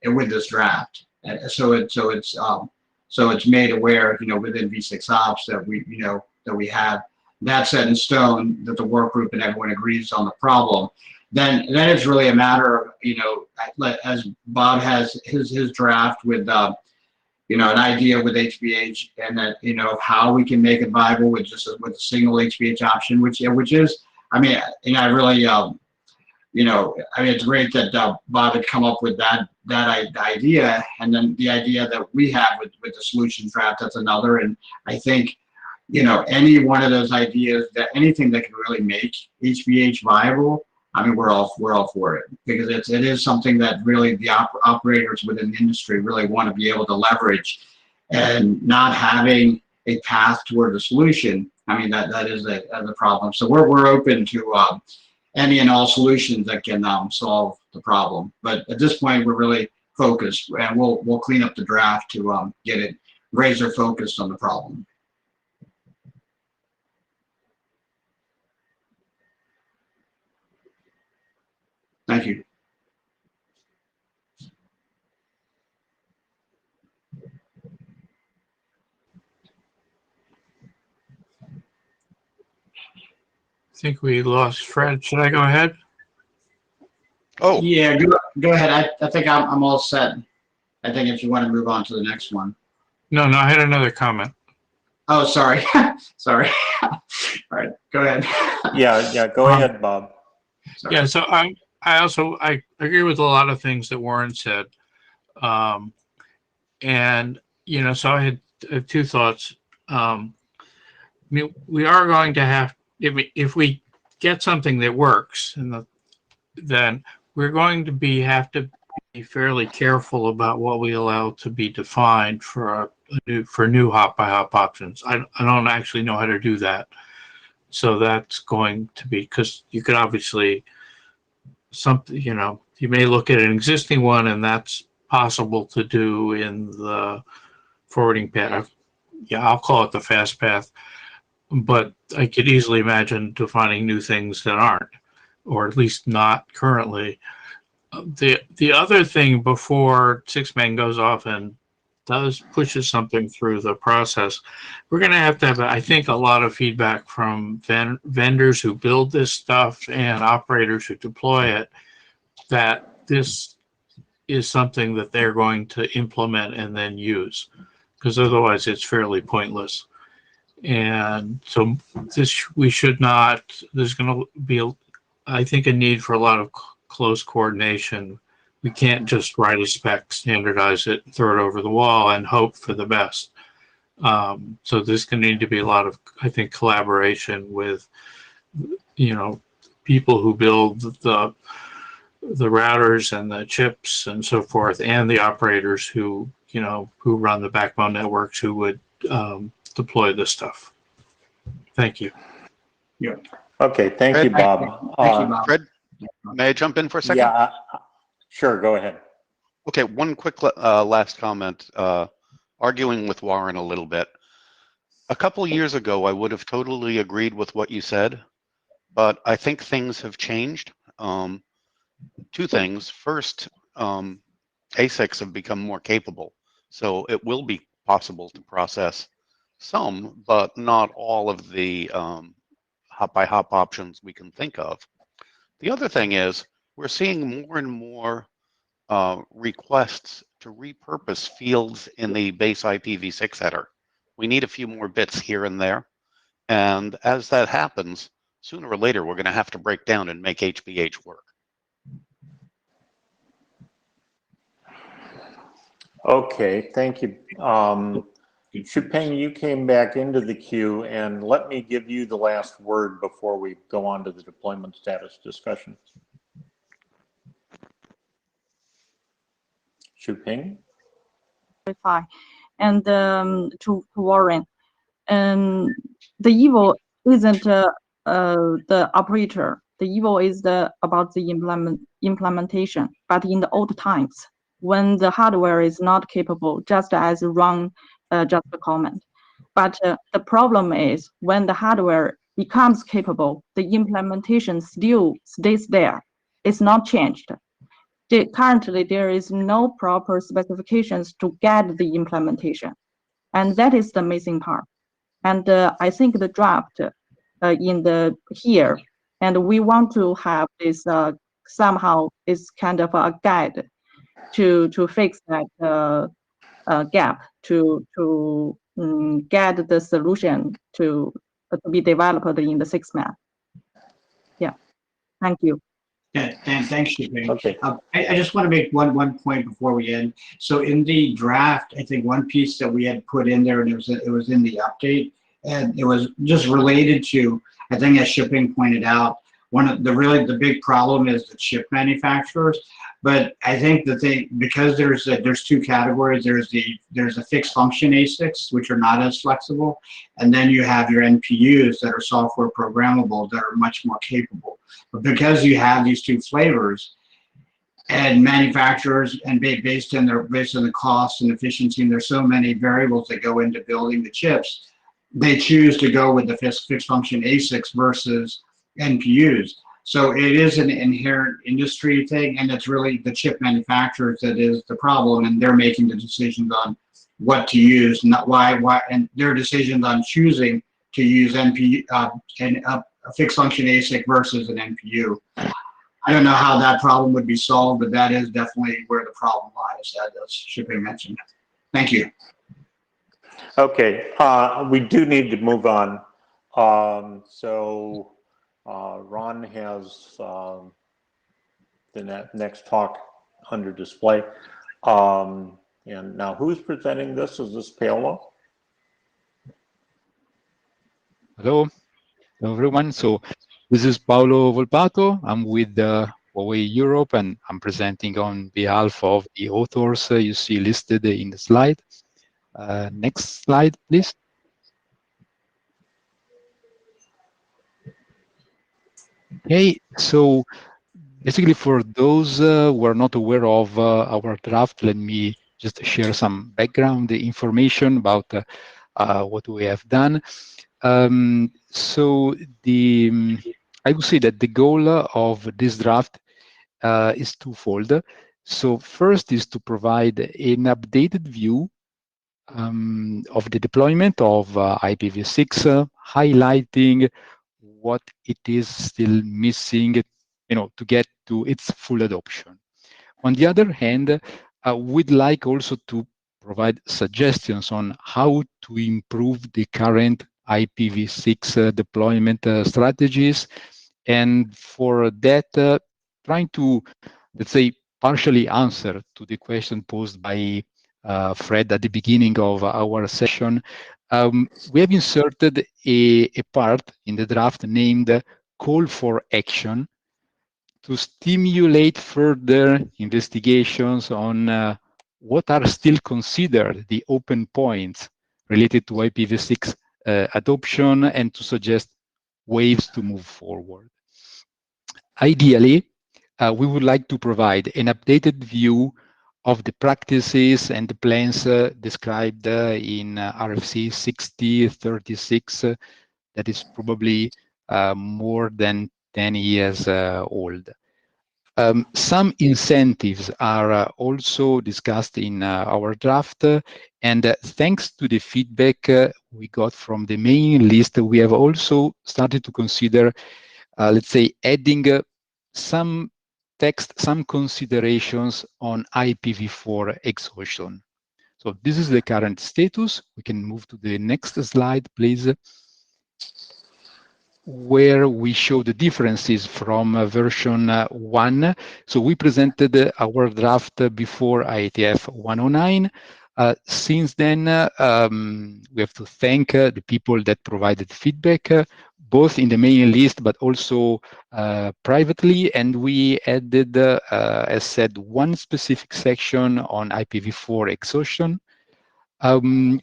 with this draft. So it's made aware, within V6OPS that we have that set in stone, that the work group and everyone agrees on the problem. Then it's really a matter of, as Bob has his draft with an idea with HPH, and that of how we can make it viable with a single HPH option, which is, I really it's great that Bob had come up with that idea, and then the idea that we have with the solutions draft, that's another. And I think any one of those ideas, that anything that can really make HPH viable, we're all for it, because it is something that really the operators within the industry really want to be able to leverage, and not having a path toward a solution. That is a problem. So we're open to any and all solutions that can solve the problem. But at this point, we're really focused, and we'll clean up the draft to get it razor focused on the problem. Thank you. I think we lost Fred. Should I go ahead? Oh, Yeah, go ahead. I think I'm all set. I think if you want to move on to the next one. No, I had another comment. Oh, sorry. Sorry. All right, go ahead. Yeah, go ahead, Bob. Sorry. Yeah, so I agree with a lot of things that Warren said. And, so I have two thoughts. We are going to have, if we get something that works, then we're going to have to be fairly careful about what we allow to be defined for new hop-by-hop options. I don't actually know how to do that. So that's going to be, because you could obviously, you may look at an existing one, and that's possible to do in the forwarding path. Yeah, I'll call it the fast path. But I could easily imagine defining new things that aren't, or at least not currently. The other thing, before Six-Man goes off and pushes something through the process, we're going to have, I think, a lot of feedback from vendors who build this stuff and operators who deploy it, that this is something that they're going to implement and then use, because otherwise it's fairly pointless. And so there's going to be, I think, a need for a lot of close coordination. We can't just write a spec, standardize it, throw it over the wall, and hope for the best. So there's going to need to be a lot of, I think, collaboration with, people who build the routers and the chips and so forth, and the operators who run the backbone networks, who would deploy this stuff. Thank you. Okay, thank you, Fred, Bob. Thank you, Bob. Fred, may I jump in for a second? Yeah, sure, go ahead. Okay, one quick last comment, arguing with Warren a little bit. A couple years ago, I would have totally agreed with what you said, but I think things have changed. Two things. First, ASICs have become more capable, so it will be possible to process some, but not all of the hop-by-hop options we can think of. The other thing is we're seeing more and more requests to repurpose fields in the base IPv6 header. We need a few more bits here and there. And as that happens, sooner or later, we're going to have to break down and make HBH work. Okay, thank you. Shupeng, you came back into the queue, and let me give you the last word before we go on to the deployment status discussion. Shupeng? And to Warren, the evil isn't the operator. The evil is about the implementation. But in the old times, when the hardware is not capable, just as Ron just comment. But the problem is when the hardware becomes capable, the implementation still stays there. It's not changed. Currently, there is no proper specifications to get the implementation. And that is the missing part. And I think the draft here, and we want to have this somehow is kind of a guide to fix that gap, to get the solution to be developed in the 6-man. Yeah, thank you. Yeah, thanks, Shupeng. Okay. I just want to make one point before we end. So in the draft, I think one piece that we had put in there, and it was in the update, and it was just related to, I think as Shupeng pointed out, one of the big problem is the chip manufacturers. But I think the thing, because there's two categories, there's a fixed function ASICs, which are not as flexible, and then you have your NPUs that are software programmable that are much more capable. But because you have these two flavors, and manufacturers, and based on the cost and efficiency, and there's so many variables that go into building the chips, they choose to go with the fixed function ASICs versus NPUs. So it is an inherent industry thing, and it's really the chip manufacturers that is the problem, and they're making the decisions on what to use, not why, and their decisions on choosing to use NPU and a fixed function ASIC versus an NPU. I don't know how that problem would be solved, but that is definitely where the problem lies, as Shupeng mentioned. Thank you. Okay, we do need to move on. Ron has the next talk under display. And now who's presenting this? Is this Paolo? Hello, everyone. So this is Paolo Volpato. I'm with Huawei Europe, and I'm presenting on behalf of the authors you see listed in the slide. Next slide, please. Okay, so basically for those who are not aware of our draft, let me just share some background information about what we have done. So I would say that the goal of this draft is twofold. So first is to provide an updated view of the deployment of IPv6, highlighting what it is still missing, to get to its full adoption. On the other hand, we'd like also to provide suggestions on how to improve the current IPv6 deployment strategies, and for that, trying to, let's say, partially answer to the question posed by Fred at the beginning of our session. We have inserted a part in the draft named Call for Action to stimulate further investigations on what are still considered the open points related to IPv6 adoption, and to suggest waves to move forward. Ideally, we would like to provide an updated view of the practices and the plans described in RFC 6036, that is probably more than 10 years old. Some incentives are also discussed in our draft, and thanks to the feedback we got from the mailing list, we have also started to consider, let's say, adding some text, some considerations on IPv4 exhaustion. So this is the current status. We can move to the next slide, please, where we show the differences from version 1. So we presented our draft before IETF 109. Since then, we have to thank the people that provided feedback, both in the mailing list, but also privately. And we added, as said, one specific section on IPv4 exhaustion.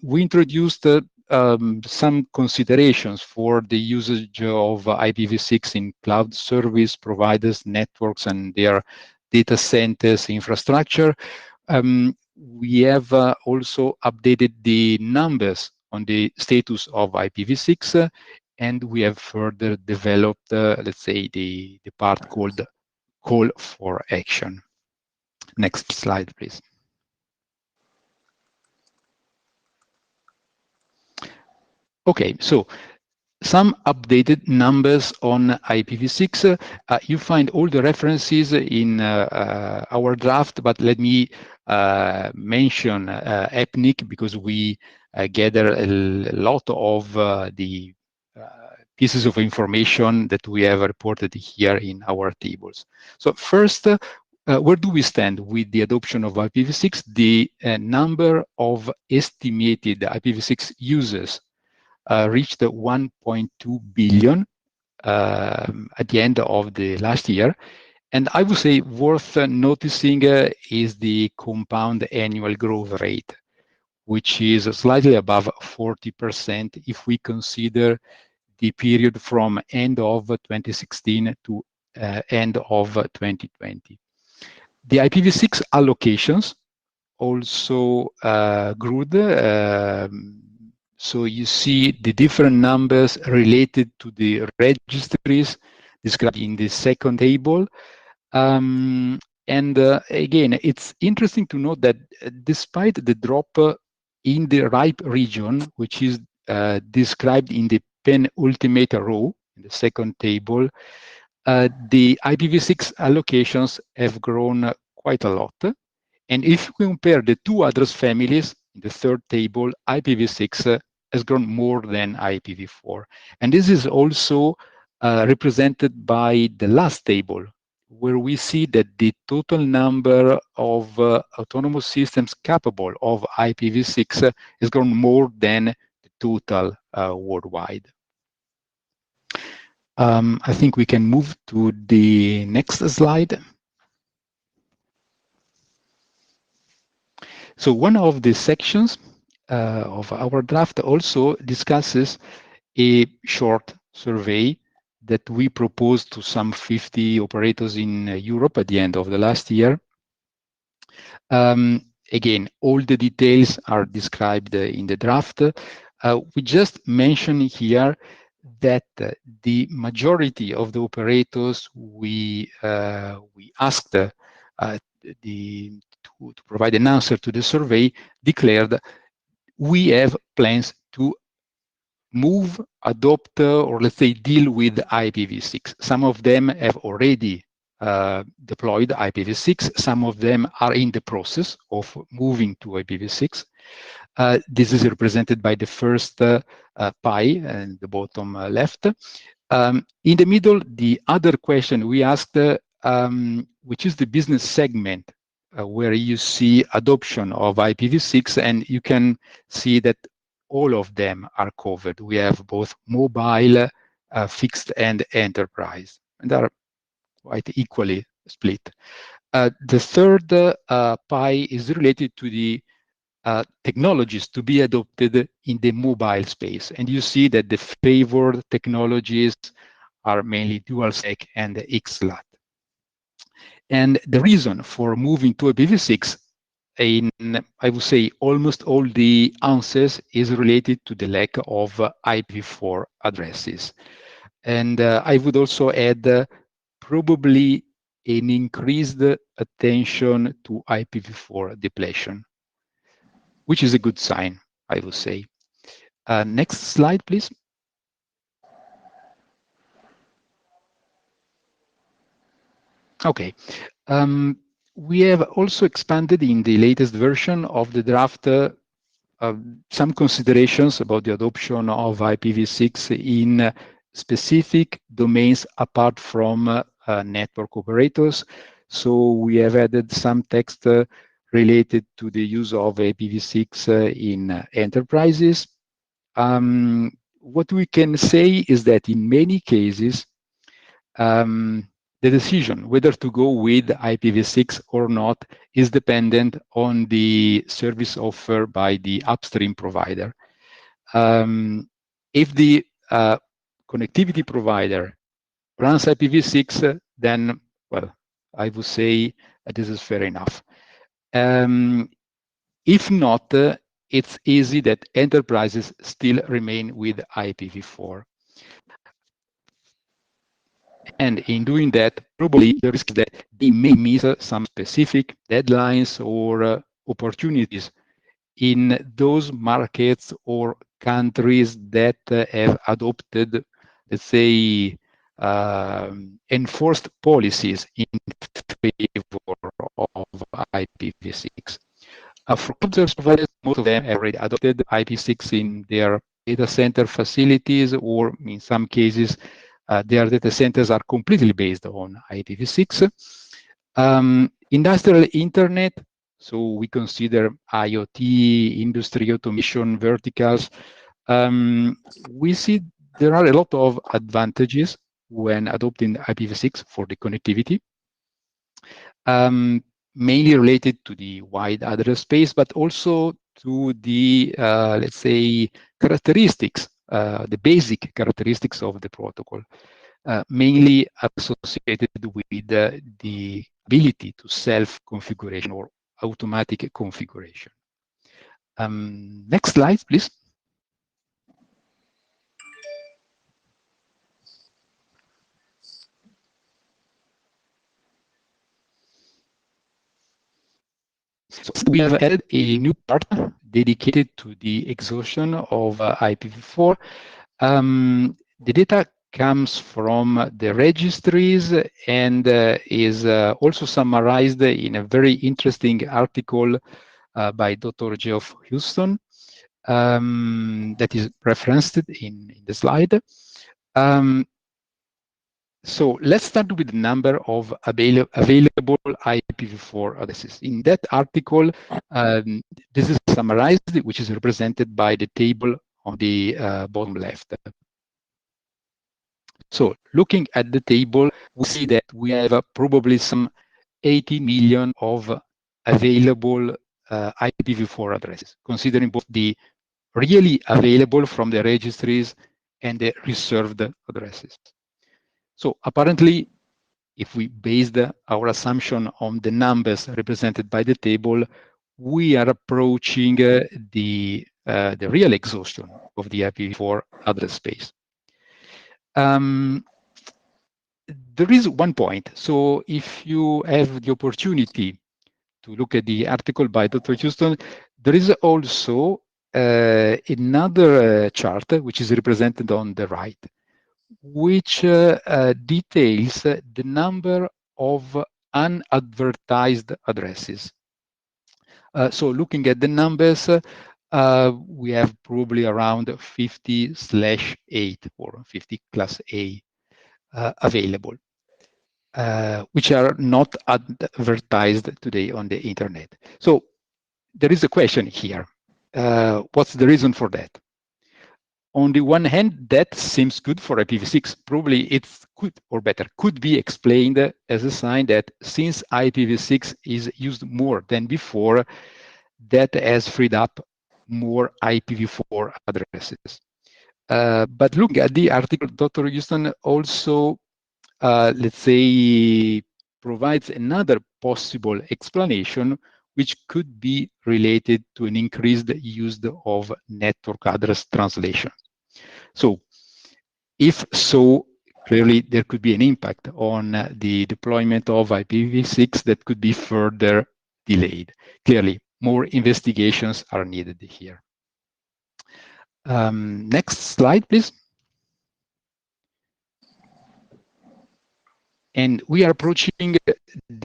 We introduced some considerations for the usage of IPv6 in cloud service providers, networks, and their data centers infrastructure. We have also updated the numbers on the status of IPv6, and we have further developed, let's say, the part called call for action. Next slide, please. Okay, so some updated numbers on IPv6. You find all the references in our draft, but let me mention EPNIC, because we gather a lot of the pieces of information that we have reported here in our tables. So first, where do we stand with the adoption of IPv6? The number of estimated IPv6 users reached 1.2 billion at the end of the last year. And I would say worth noticing is the compound annual growth rate, which is slightly above 40% if we consider the period from end of 2016 to end of 2020. The IPv6 allocations also grew. So you see the different numbers related to the registries described in the second table. And again, it's interesting to note that despite the drop in the RIPE region, which is described in the penultimate row in the second table, the IPv6 allocations have grown quite a lot. And if we compare the two address families in the third table, IPv6 has grown more than IPv4. And this is also represented by the last table, where we see that the total number of autonomous systems capable of IPv6 has grown more than the total worldwide. I think we can move to the next slide. So one of the sections of our draft also discusses a short survey that we proposed to some 50 operators in Europe at the end of the last year. Again, all the details are described in the draft. We just mention here that the majority of the operators we asked to provide an answer to the survey declared we have plans to move, adopt, or let's say deal with IPv6. Some of them have already deployed IPv6. Some of them are in the process of moving to IPv6. This is represented by the first pie in the bottom left. In the middle, the other question we asked, which is the business segment where you see adoption of IPv6, and you can see that all of them are covered. We have both mobile, fixed, and enterprise, and they are quite equally split. The third pie is related to the technologies to be adopted in the mobile space. And you see that the favored technologies are mainly dual-sec and XLAT. And the reason for moving to IPv6, in, I would say, almost all the answers is related to the lack of IPv4 addresses. And I would also add probably an increased attention to IPv4 depletion, which is a good sign, I would say. Next slide, please. Okay. We have also expanded in the latest version of the draft some considerations about the adoption of IPv6 in specific domains apart from network operators. So we have added some text related to the use of IPv6 in enterprises. What we can say is that in many cases, the decision whether to go with IPv6 or not is dependent on the service offered by the upstream provider. If the connectivity provider runs IPv6, then, well, I would say this is fair enough. If not, it's easy that enterprises still remain with IPv4. And in doing that, probably the risk that they may miss some specific deadlines or opportunities in those markets or countries that have adopted, let's say, enforced policies in favor of IPv6. For cloud service providers, most of them have already adopted IPv6 in their data center facilities, or in some cases, their data centers are completely based on IPv6. Industrial internet, so we consider IoT, industry automation verticals. We see there are a lot of advantages when adopting IPv6 for the connectivity, mainly related to the wide address space, but also to the, let's say, characteristics, the basic characteristics of the protocol, mainly associated with the ability to self-configuration or automatic configuration. Next slide, please. So we have added a new part dedicated to the exhaustion of IPv4. The data comes from the registries and is also summarized in a very interesting article by Dr. Geoff Houston that is referenced in the slide. So let's start with the number of available IPv4 addresses. In that article, this is summarized, which is represented by the table on the bottom left. So looking at the table, we see that we have probably some 80 million of available IPv4 addresses, considering both the really available from the registries and the reserved addresses. So apparently, if we based our assumption on the numbers represented by the table, we are approaching the real exhaustion of the IPv4 address space. There is one point. So if you have the opportunity to look at the article by Dr. Houston, there is also another chart, which is represented on the right, which details the number of unadvertised addresses. So looking at the numbers, we have probably around 50/8 or 50 class A available, which are not advertised today on the internet. So there is a question here. What's the reason for that? On the one hand, that seems good for IPv6. Probably it's could, or better, could be explained as a sign that since IPv6 is used more than before, that has freed up more IPv4 addresses. But looking at the article, Dr. Houston also, let's say, provides another possible explanation, which could be related to an increased use of network address translation. So, if so, clearly there could be an impact on the deployment of IPv6 that could be further delayed. Clearly, more investigations are needed here. Next slide, please. And we are approaching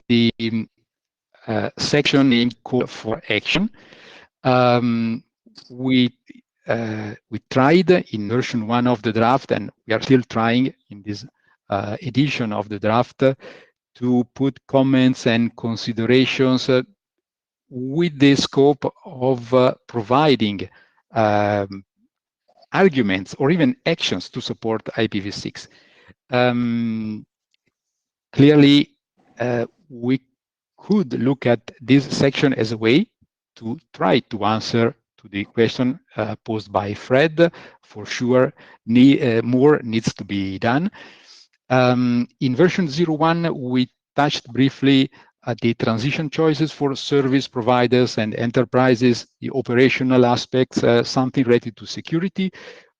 the section named Call for Action. We tried in version 1 of the draft, and we are still trying in this edition of the draft to put comments and considerations with the scope of providing arguments or even actions to support IPv6. Clearly, we could look at this section as a way to try to answer to the question posed by Fred. For sure, more needs to be done. In version 01, we touched briefly at the transition choices for service providers and enterprises, the operational aspects, something related to security.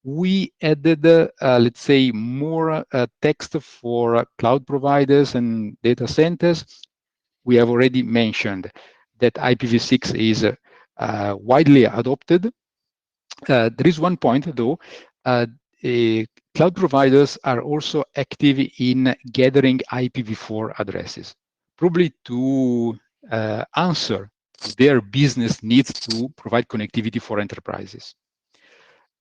We added, let's say, more text for cloud providers and data centers. We have already mentioned that IPv6 is widely adopted. There is one point, though. Cloud providers are also active in gathering IPv4 addresses, probably to answer their business needs to provide connectivity for enterprises.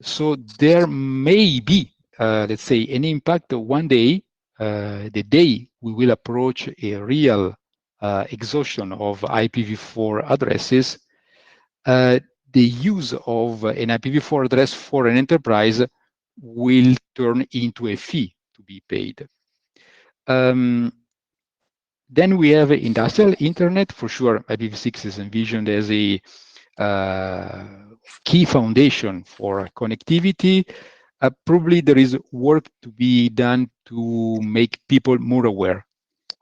So there may be, let's say, an impact one day, the day we will approach a real exhaustion of IPv4 addresses, the use of an IPv4 address for an enterprise will turn into a fee to be paid. Then we have industrial internet. For sure, IPv6 is envisioned as a key foundation for connectivity. Probably there is work to be done to make people more aware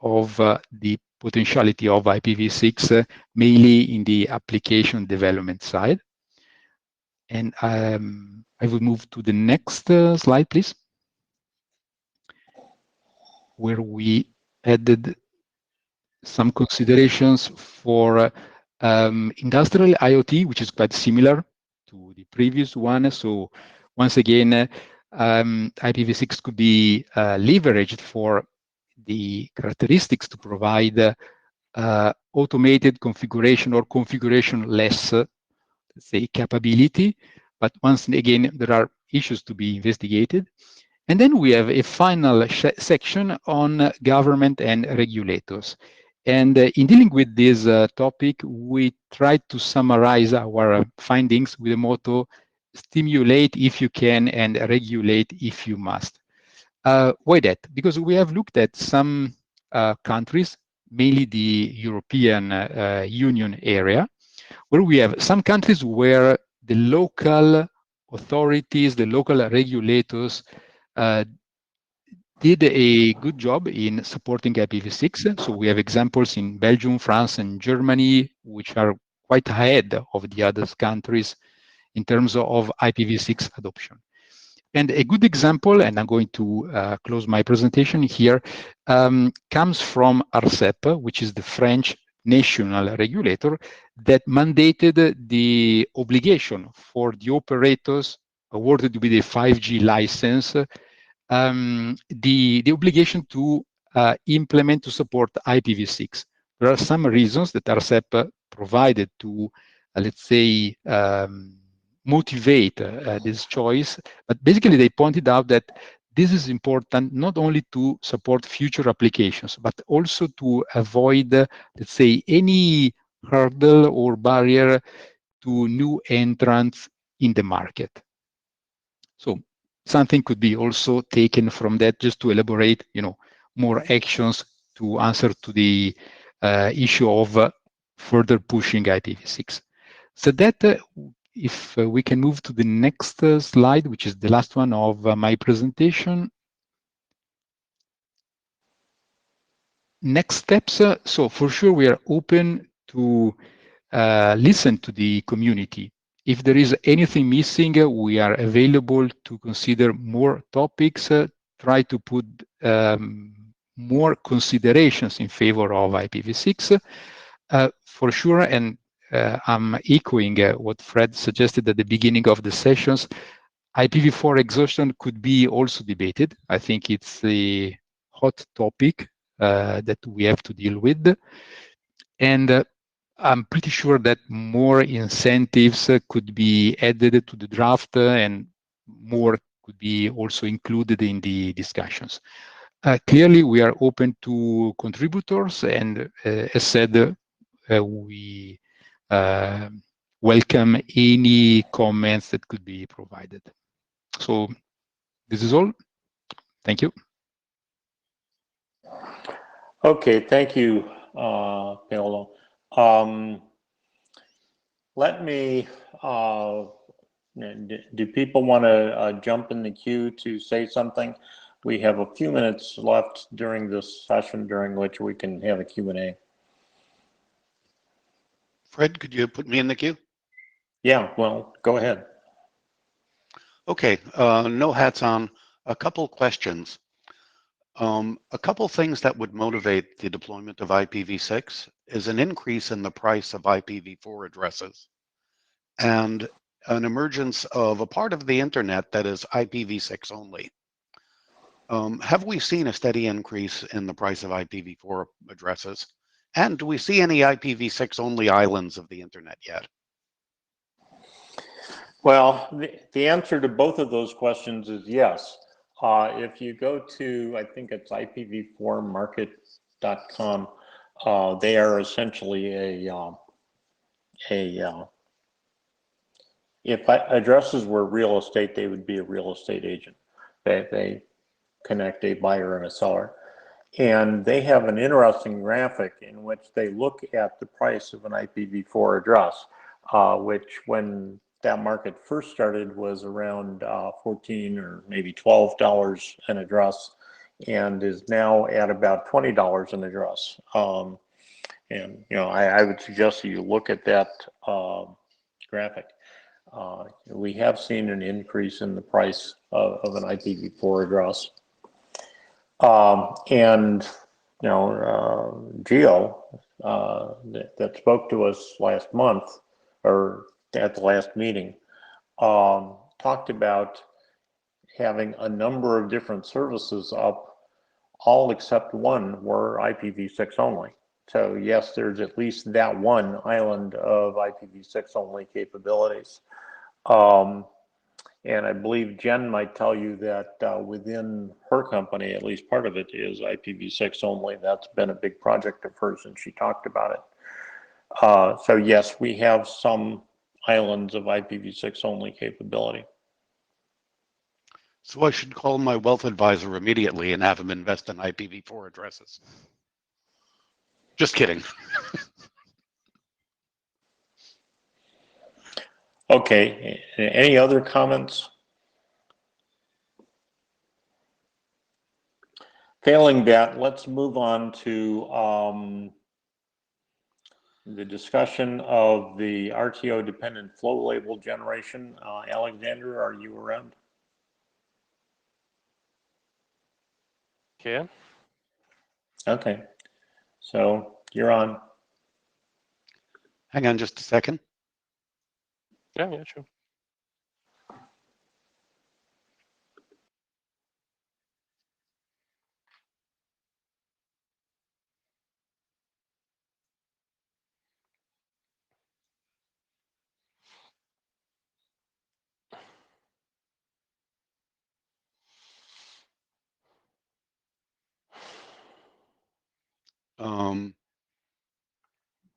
of the potentiality of IPv6, mainly in the application development side. And I will move to the next slide, please, where we added some considerations for industrial IoT, which is quite similar to the previous one. So once again, IPv6 could be leveraged for the characteristics to provide automated configuration or configuration-less, let's say, capability. But once again, there are issues to be investigated. And then we have a final section on government and regulators. And in dealing with this topic, we tried to summarize our findings with the motto, stimulate if you can and regulate if you must. Why that? Because we have looked at some countries, mainly the European Union area, where we have some countries where the local authorities, the local regulators did a good job in supporting IPv6. So we have examples in Belgium, France, and Germany, which are quite ahead of the other countries in terms of IPv6 adoption. And a good example, and I'm going to close my presentation here, comes from ARCEP, which is the French national regulator that mandated the obligation for the operators awarded with a 5G license, the obligation to implement to support IPv6. There are some reasons that ARCEP provided to, let's say, motivate this choice, but basically they pointed out that this is important not only to support future applications, but also to avoid, let's say, any hurdle or barrier to new entrants in the market. So something could be also taken from that, just to elaborate, more actions to answer to the issue of further pushing IPv6. So that, if we can move to the next slide, which is the last one of my presentation. Next steps. So for sure, we are open to listen to the community. If there is anything missing, we are available to consider more topics, try to put more considerations in favor of IPv6 for sure. And I'm echoing what Fred suggested at the beginning of the sessions. IPv4 exhaustion could be also debated. I think it's a hot topic that we have to deal with. And I'm pretty sure that more incentives could be added to the draft and more could be also included in the discussions. Clearly, we are open to contributors, and as said, we welcome any comments that could be provided. So this is all. Thank you. Okay, thank you, Paolo. Let me, do people want to jump in the queue to say something? We have a few minutes left during this session during which we can have a Q&A. Fred, could you put me in the queue? Yeah, well, go ahead. Okay, no hats on. A couple questions. A couple things that would motivate the deployment of IPv6 is an increase in the price of IPv4 addresses and an emergence of a part of the internet that is IPv6 only. Have we seen a steady increase in the price of IPv4 addresses? And do we see any IPv6 only islands of the internet yet? Well, the answer to both of those questions is yes. If you go to, I think it's IPv4market.com, they are essentially if addresses were real estate, they would be a real estate agent. They connect a buyer and a seller. And they have an interesting graphic in which they look at the price of an IPv4 address, which when that market first started was around $14 or maybe $12 an address, and is now at about $20 an address. And I would suggest that you look at that graphic. We have seen an increase in the price of an IPv4 address. Geo that spoke to us last month, or at the last meeting, talked about having a number of different services up, all except one were IPv6 only. So yes, there's at least that one island of IPv6 only capabilities. And I believe Jen might tell you that within her company, at least part of it is IPv6 only. That's been a big project of hers, and she talked about it. So yes, we have some islands of IPv6 only capability. So I should call my wealth advisor immediately and have him invest in IPv4 addresses. Just kidding. Okay, any other comments? Failing that, let's move on to the discussion of the RTO dependent flow label generation. Alexander, are you around? Okay. Okay, so you're on. Hang on just a second. Yeah, sure.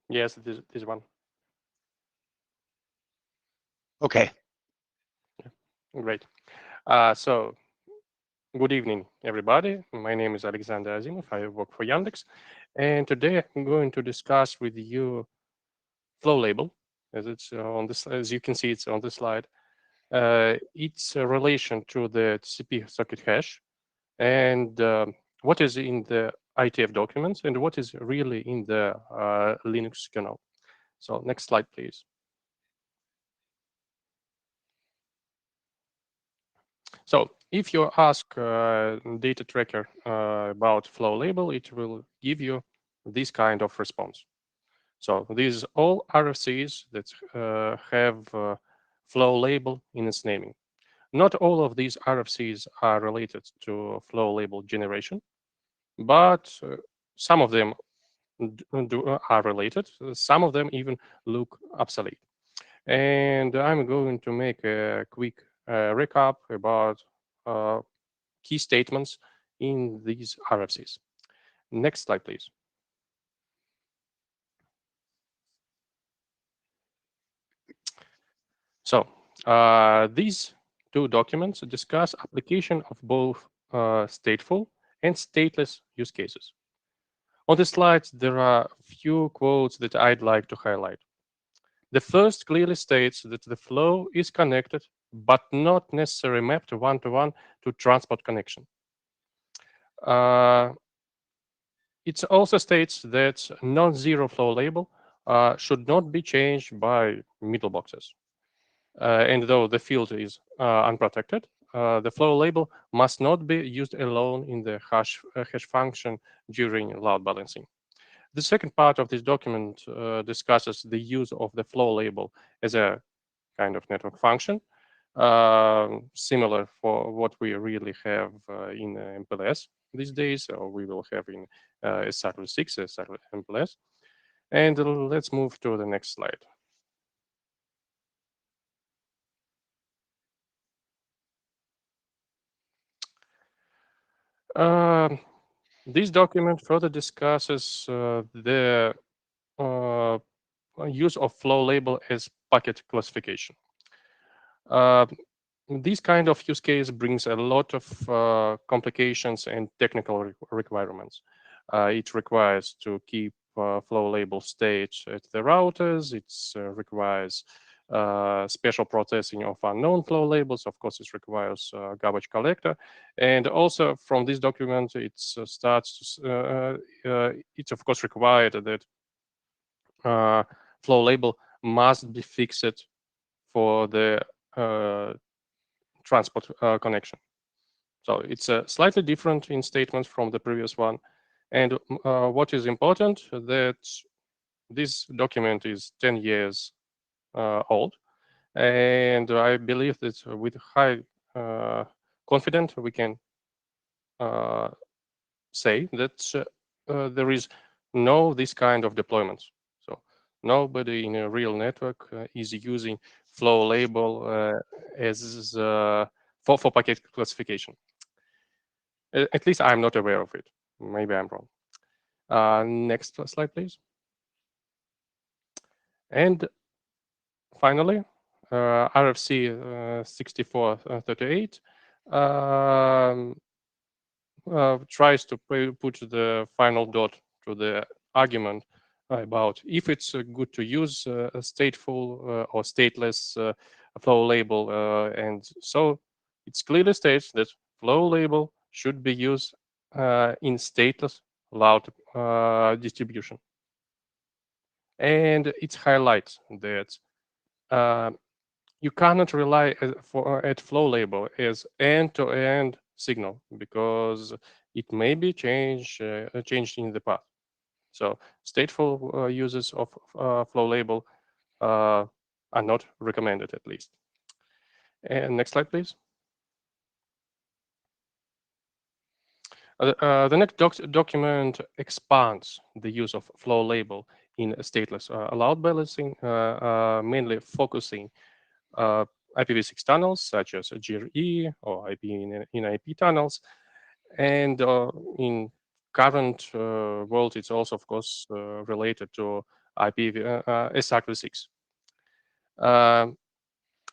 Yes, this one. Okay. Great. So good evening, everybody. My name is Alexander Azimov. I work for Yandex. And today I'm going to discuss with you flow label as it's on this, as you can see, it's on the slide. It's a relation to the TCP socket hash, and what is in the IETF documents and what is really in the Linux kernel. So next slide, please. So if you ask data tracker about flow label, it will give you this kind of response. So these all RFCs that have flow label in its naming. Not all of these RFCs are related to flow label generation, but some of them are related. Some of them even look obsolete. And I'm going to make a quick recap about key statements in these RFCs. Next slide, please. So these two documents discuss application of both stateful and stateless use cases. On the slides, there are a few quotes that I'd like to highlight. The first clearly states that the flow is connected, but not necessarily mapped one-to-one to transport connection. It also states that non-zero flow label should not be changed by middle boxes. And though the field is unprotected, the flow label must not be used alone in the hash function during load balancing. The second part of this document discusses the use of the flow label as a kind of network function, similar for what we really have in MPLS these days, or we will have in SR6, SR MPLS. And let's move to the next slide. This document further discusses the use of flow label as packet classification. This kind of use case brings a lot of complications and technical requirements. It requires to keep flow label state at the routers. It requires special processing of unknown flow labels. Of course, it requires garbage collector. And also from this document, it's of course required that flow label must be fixed for the transport connection. So it's slightly different in statements from the previous one. And what is important that this document is 10 years old. And I believe that with high confidence, we can say that there is no this kind of deployments. So nobody in a real network is using flow label as for packet classification. At least I'm not aware of it. Maybe I'm wrong. Next slide, please. And finally, RFC 6438 tries to put the final dot to the argument about if it's good to use a stateful or stateless flow label. And so it clearly states that flow label should be used in stateless loud distribution. And it highlights that you cannot rely at flow label as end-to-end signal because it may be changed in the path. So stateful uses of flow label are not recommended, at least. And next slide, please. The next document expands the use of flow label in stateless load balancing, mainly focusing IPv6 tunnels such as GRE or IP in IP tunnels. And in current world, it's also, of course, related to IP SR6.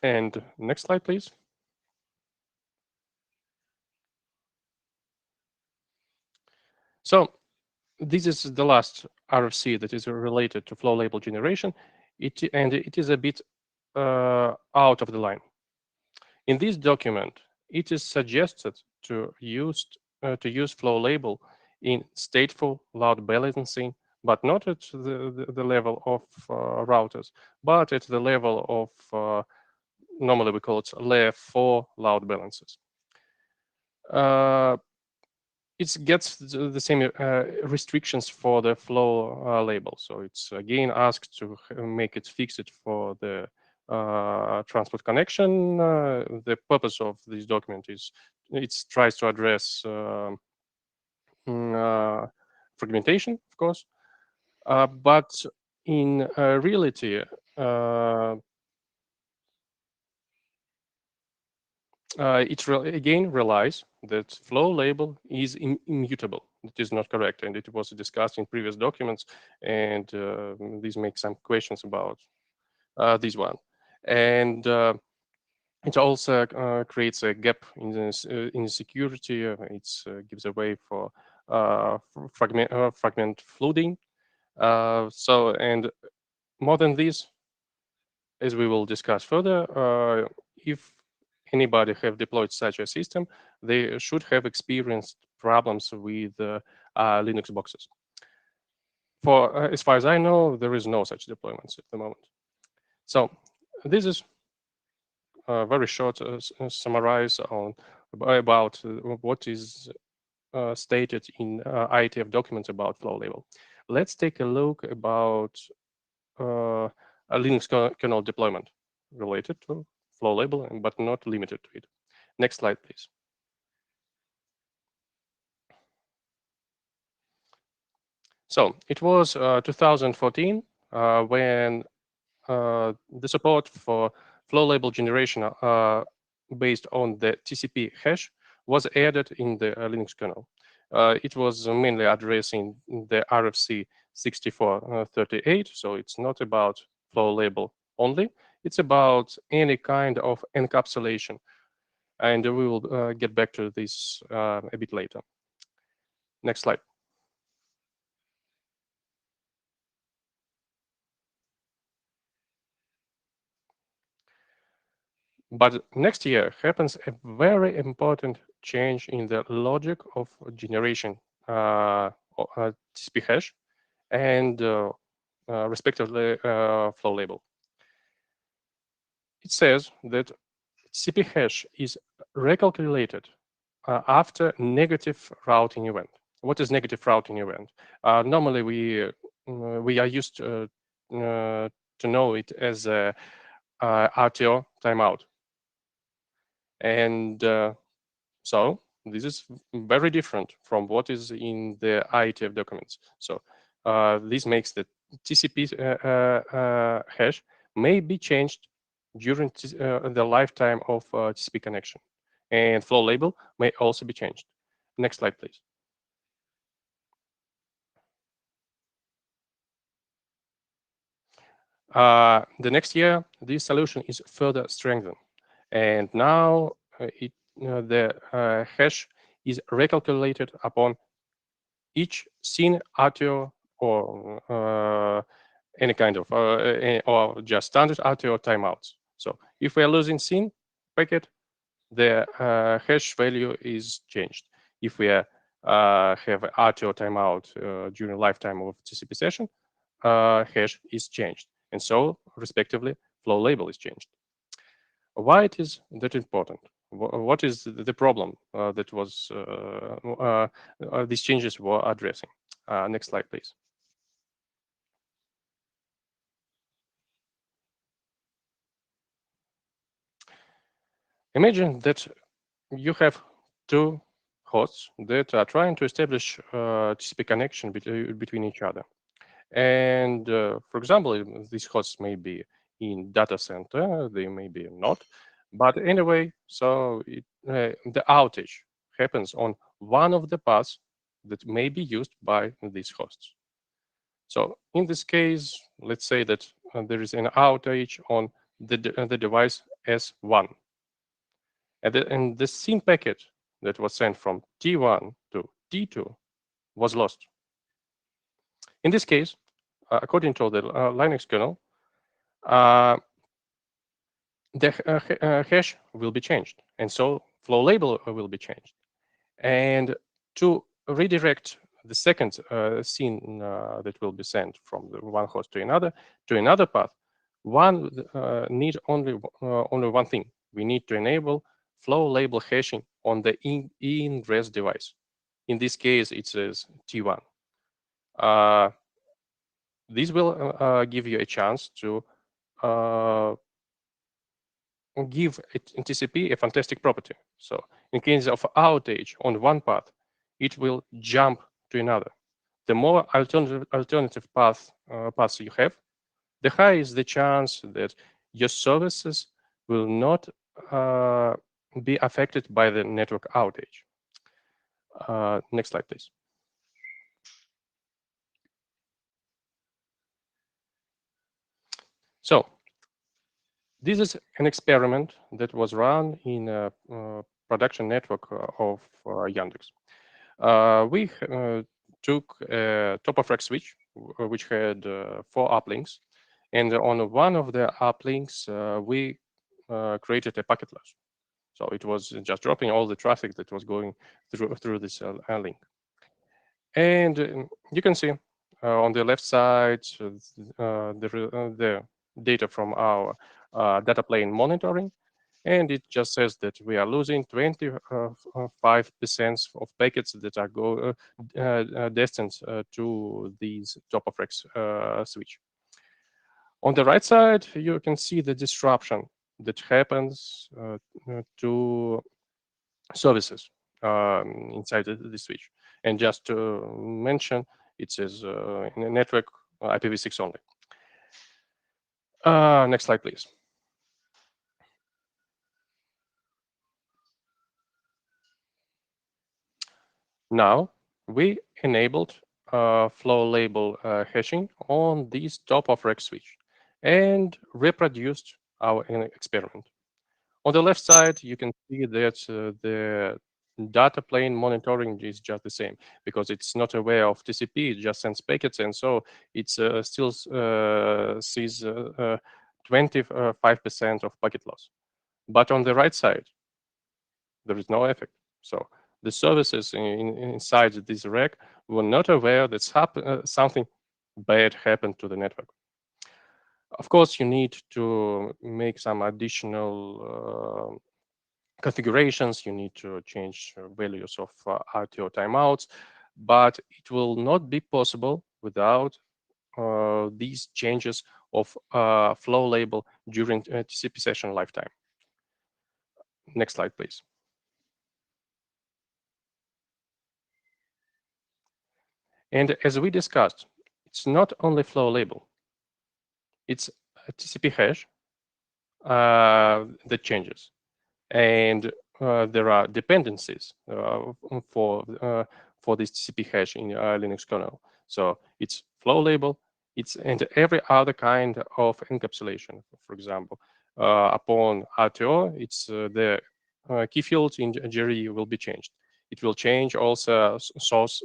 And next slide, please. So this is the last RFC that is related to flow label generation. it is a bit out of the line. In this document, it is suggested to use flow label in stateful load balancing, but not at the level of routers, but at the level of normally we call it layer 4 load balancers. It gets the same restrictions for the flow label. So it's again asked to make it fixed for the transport connection. The purpose of this document is it tries to address fragmentation, of course, but in reality, it again relies that flow label is immutable. It is not correct, and it was discussed in previous documents, and these make some questions about this one. And it also creates a gap in security. It gives a way for fragment flooding. And more than this, as we will discuss further, if anybody have deployed such a system, they should have experienced problems with Linux boxes. For as far as I know, there is no such deployments at the moment. So this is a very short summarize on about what is stated in IETF documents about flow label. Let's take a look about a Linux kernel deployment related to flow label, but not limited to it. Next slide, please. So it was 2014 when the support for flow label generation based on the TCP hash was added in the Linux kernel. It was mainly addressing the RFC 6438, so it's not about flow label only. It's about any kind of encapsulation. And we will get back to this a bit later. Next slide. But next year happens a very important change in the logic of generation TCP hash and respectively flow label. It says that TCP hash is recalculated after negative routing event. What is negative routing event? Normally, we are used to know it as a RTO timeout, and so this is very different from what is in the IETF documents. So this makes the TCP hash may be changed during the lifetime of TCP connection, and flow label may also be changed. Next slide, please. The next year, this solution is further strengthened, and now the hash is recalculated upon each SYN, RTO, or any kind of or just standard RTO timeouts. So if we are losing SYN packet, the hash value is changed. If we have an RTO timeout during lifetime of TCP session, hash is changed, and so respectively flow label is changed. Why it is that important? What is the problem that was these changes were addressing? Next slide, please. Imagine that you have two hosts that are trying to establish TCP connection between each other. And for example, these hosts may be in data center, they may be not. But anyway, so the outage happens on one of the paths that may be used by these hosts. So in this case, let's say that there is an outage on the device S1. And the SYN packet that was sent from T1 to T2 was lost. In this case, according to the Linux kernel, the hash will be changed, and so flow label will be changed. And to redirect the second scene that will be sent from the one host to another path, one need only one thing. We need to enable flow label hashing on the ingress device. In this case, it says T1. This will give you a chance to give TCP a fantastic property. So in case of outage on one path, it will jump to another. The more alternative paths you have, the higher is the chance that your services will not be affected by the network outage. Next slide, please. So this is an experiment that was run in a production network of Yandex. We took a top-of-rack switch, which had 4 uplinks. And on one of the uplinks, we created a packet loss. So it was just dropping all the traffic that was going through this link. And you can see on the left side the data from our data plane monitoring. And it just says that we are losing 25% of packets that are destined to these top-of-rack switch. On the right side, you can see the disruption that happens to services inside the switch. And just to mention, it says in a network IPv6 only. Next slide, please. Now we enabled flow label hashing on this top-of-rack switch and reproduced our experiment. On the left side, you can see that the data plane monitoring is just the same because it's not aware of TCP, it just sends packets, and so it still sees 25% of packet loss. But on the right side, there is no effect. So the services inside this rack were not aware that something bad happened to the network. Of course, you need to make some additional configurations. You need to change values of RTO timeouts, but it will not be possible without these changes of flow label during TCP session lifetime. Next slide, please. And as we discussed, it's not only flow label, it's a TCP hash that changes. And there are dependencies for this TCP hash in Linux kernel. So it's flow label, and every other kind of encapsulation. For example, upon RTO, it's the key fields in GRE will be changed. It will change also source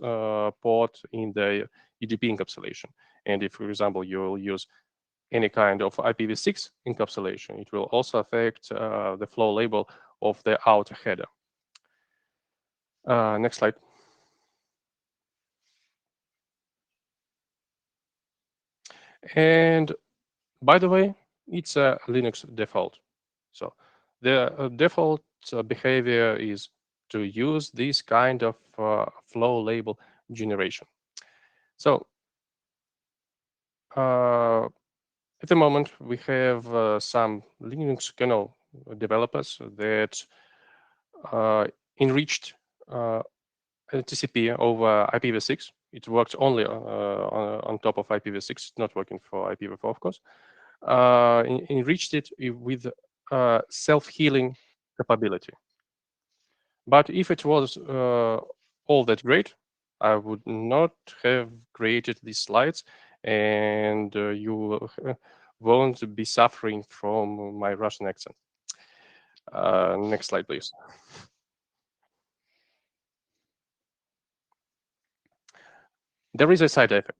port in the UDP encapsulation. And if, for example, you will use any kind of IPv6 encapsulation, it will also affect the flow label of the outer header. Next slide. And by the way, it's a Linux default. So the default behavior is to use this kind of flow label generation. So at the moment, we have some Linux kernel developers that enriched TCP over IPv6. It works only on top of IPv6. It's not working for IPv4, of course. Enriched it with self-healing capability. But if it was all that great, I would not have created these slides, and you won't be suffering from my Russian accent. Next slide, please. There is a side effect.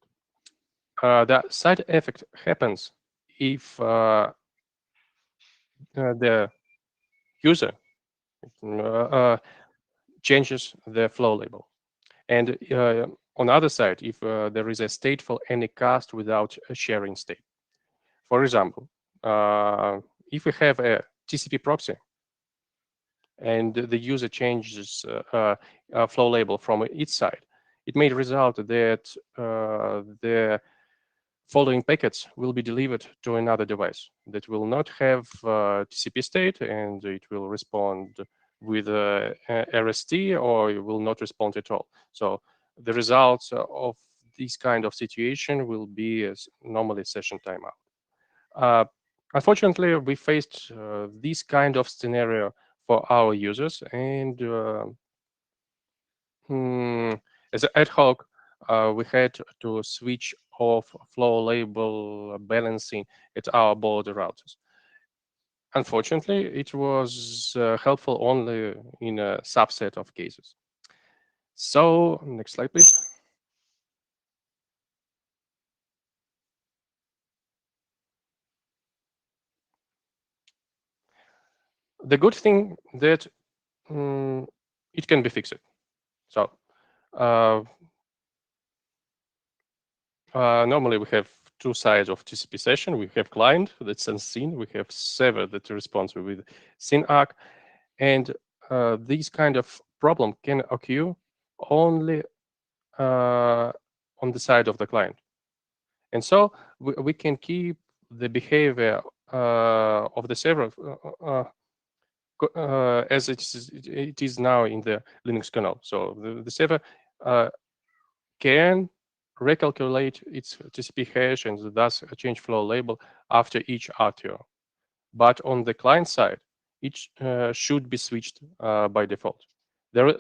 The side effect happens if the user changes the flow label. And on the other side, if there is a stateful any cast without a sharing state. For example, if we have a TCP proxy and the user changes flow label from its side, it may result that the following packets will be delivered to another device that will not have TCP state, and it will respond with RST, or it will not respond at all. So the results of this kind of situation will be normally session timeout. Unfortunately, we faced this kind of scenario for our users, and as an ad hoc, we had to switch off flow label balancing at our border routers. Unfortunately, it was helpful only in a subset of cases. So, next slide, please. The good thing that it can be fixed. So, normally we have two sides of TCP session. We have client that sends SYN. We have server that responds with SYN ARC. And this kind of problem can occur only on the side of the client. And so we can keep the behavior of the server as it is now in the Linux kernel. So the server can recalculate its TCP hash and thus change flow label after each RTO. But on the client side, it should be switched by default. There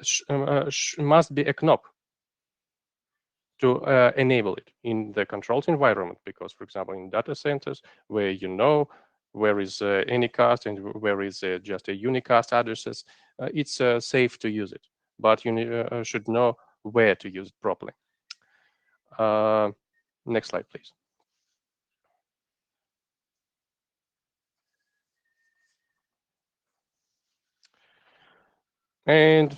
must be a knob to enable it in the controlled environment, because, for example, in data centers where you know where is anycast and where is just a unicast addresses, it's safe to use it, but you should know where to use it properly. Next slide, please. And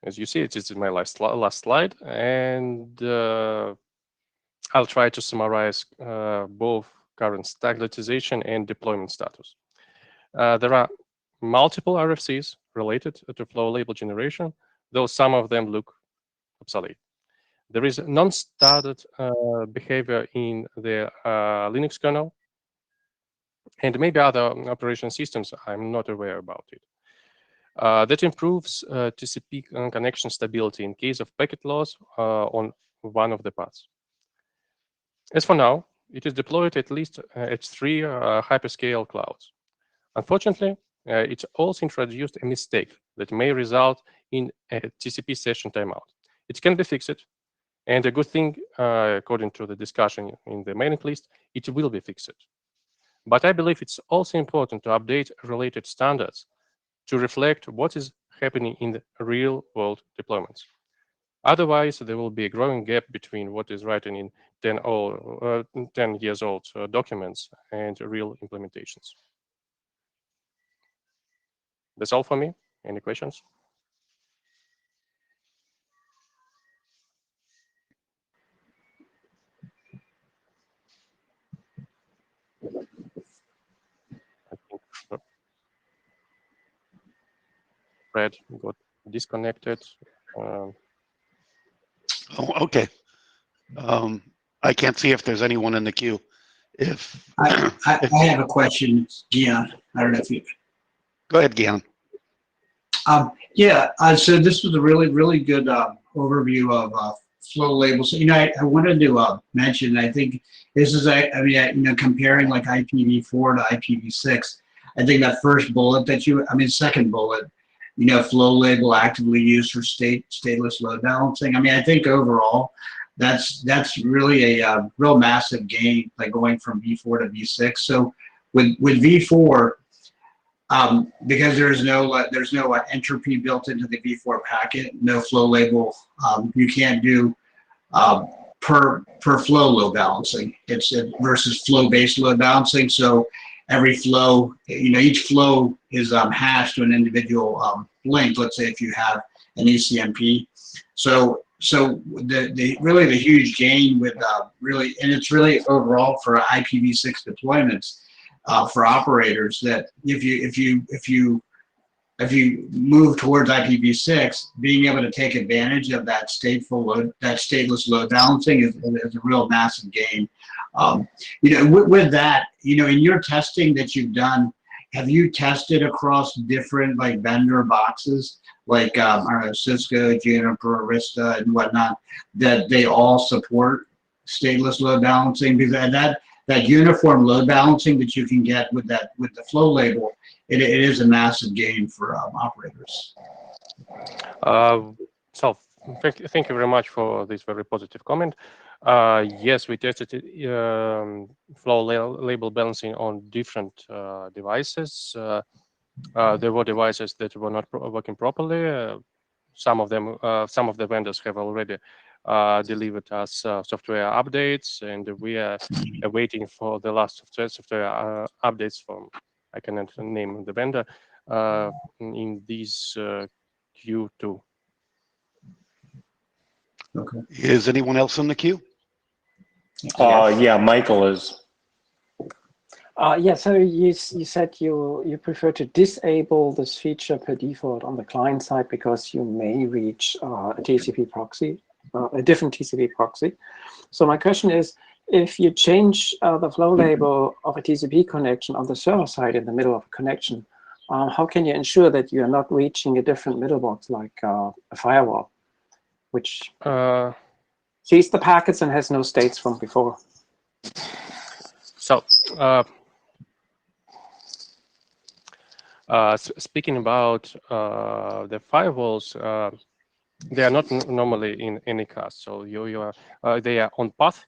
as you see, it is my last slide, and I'll try to summarize both current standardization and deployment status. There are multiple RFCs related to flow label generation, though some of them look obsolete. There is non-standard behavior in the Linux kernel, and maybe other operation systems I'm not aware about it. That improves TCP connection stability in case of packet loss on one of the paths. As for now, it is deployed at least at 3 hyperscale clouds. Unfortunately, it also introduced a mistake that may result in a TCP session timeout. It can be fixed, and a good thing, according to the discussion in the mailing list, it will be fixed. But I believe it's also important to update related standards to reflect what is happening in the real-world deployments. Otherwise, there will be a growing gap between what is written in 10 years old documents and real implementations. That's all for me. Any questions? I think Fred got disconnected. Oh, okay. I can't see if there's anyone in the queue. If I have a question, Gian. I don't know if you. Go ahead, Gian. Yeah, so this was a really good overview of flow labels. You know, I wanted to mention, I think this is, comparing like IPv4 to IPv6, I think that first bullet that second bullet, flow label actively used for stateless load balancing. I think overall, that's really a real massive gain, like going from V4 to V6. So with V4, because there's no entropy built into the V4 packet, no flow label, you can't do per flow load balancing. It's versus flow-based load balancing. So every flow, each flow is hashed to an individual link. Let's say if you have an ECMP. So really the huge gain with and it's really overall for IPv6 deployments for operators, that if you move towards IPv6, being able to take advantage of that stateless load balancing is a real massive gain. With that, in your testing that you've done, have you tested across different vendor boxes, like I don't know, Cisco, Juniper, Arista, and whatnot, that they all support stateless load balancing? Because that uniform load balancing that you can get with the flow label, it is a massive gain for operators. So thank you very much for this very positive comment. Yes, we tested flow label balancing on different devices. There were devices that were not working properly. Some of the vendors have already delivered us software updates, and we are waiting for the last software updates from, I cannot name the vendor, in this Q2. Okay. Is anyone else in the queue? Yeah, Michael is. Yeah, so you said you prefer to disable this feature per default on the client side because you may reach a TCP proxy, a different TCP proxy. So my question is, if you change the flow label of a TCP connection on the server side in the middle of a connection, how can you ensure that you are not reaching a different middle box like a firewall, which sees the packets and has no states from before? So speaking about the firewalls, they are not normally in any cast. So they are on path.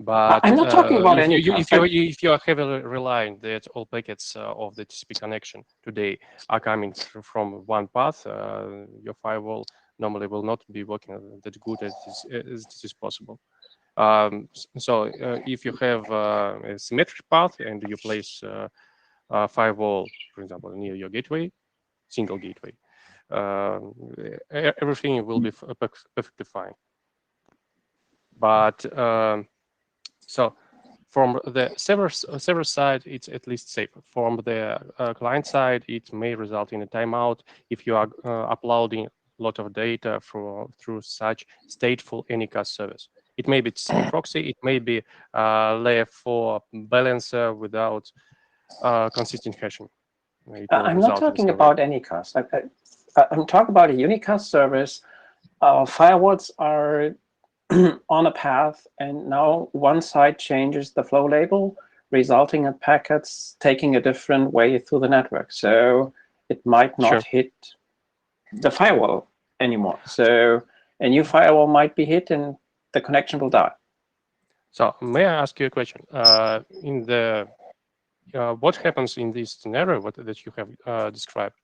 But I'm not talking about any if you are heavily relying that all packets of the TCP connection today are coming from one path, your firewall normally will not be working that good as this is possible. So if you have a symmetric path and you place a firewall, for example, near your gateway, single gateway, everything will be perfectly fine. But so from the server side, it's at least safe. From the client side, it may result in a timeout if you are uploading a lot of data through such stateful anycast service. It may be TCP proxy, it may be layer 4 balancer without consistent hashing. I'm not talking about anycast. I'm talking about a unicast service. Firewalls are on a path, and now one side changes the flow label, resulting in packets taking a different way through the network. So it might not hit the firewall anymore. So a new firewall might be hit and the connection will die. So may I ask you a question? In the what happens in this scenario that you have described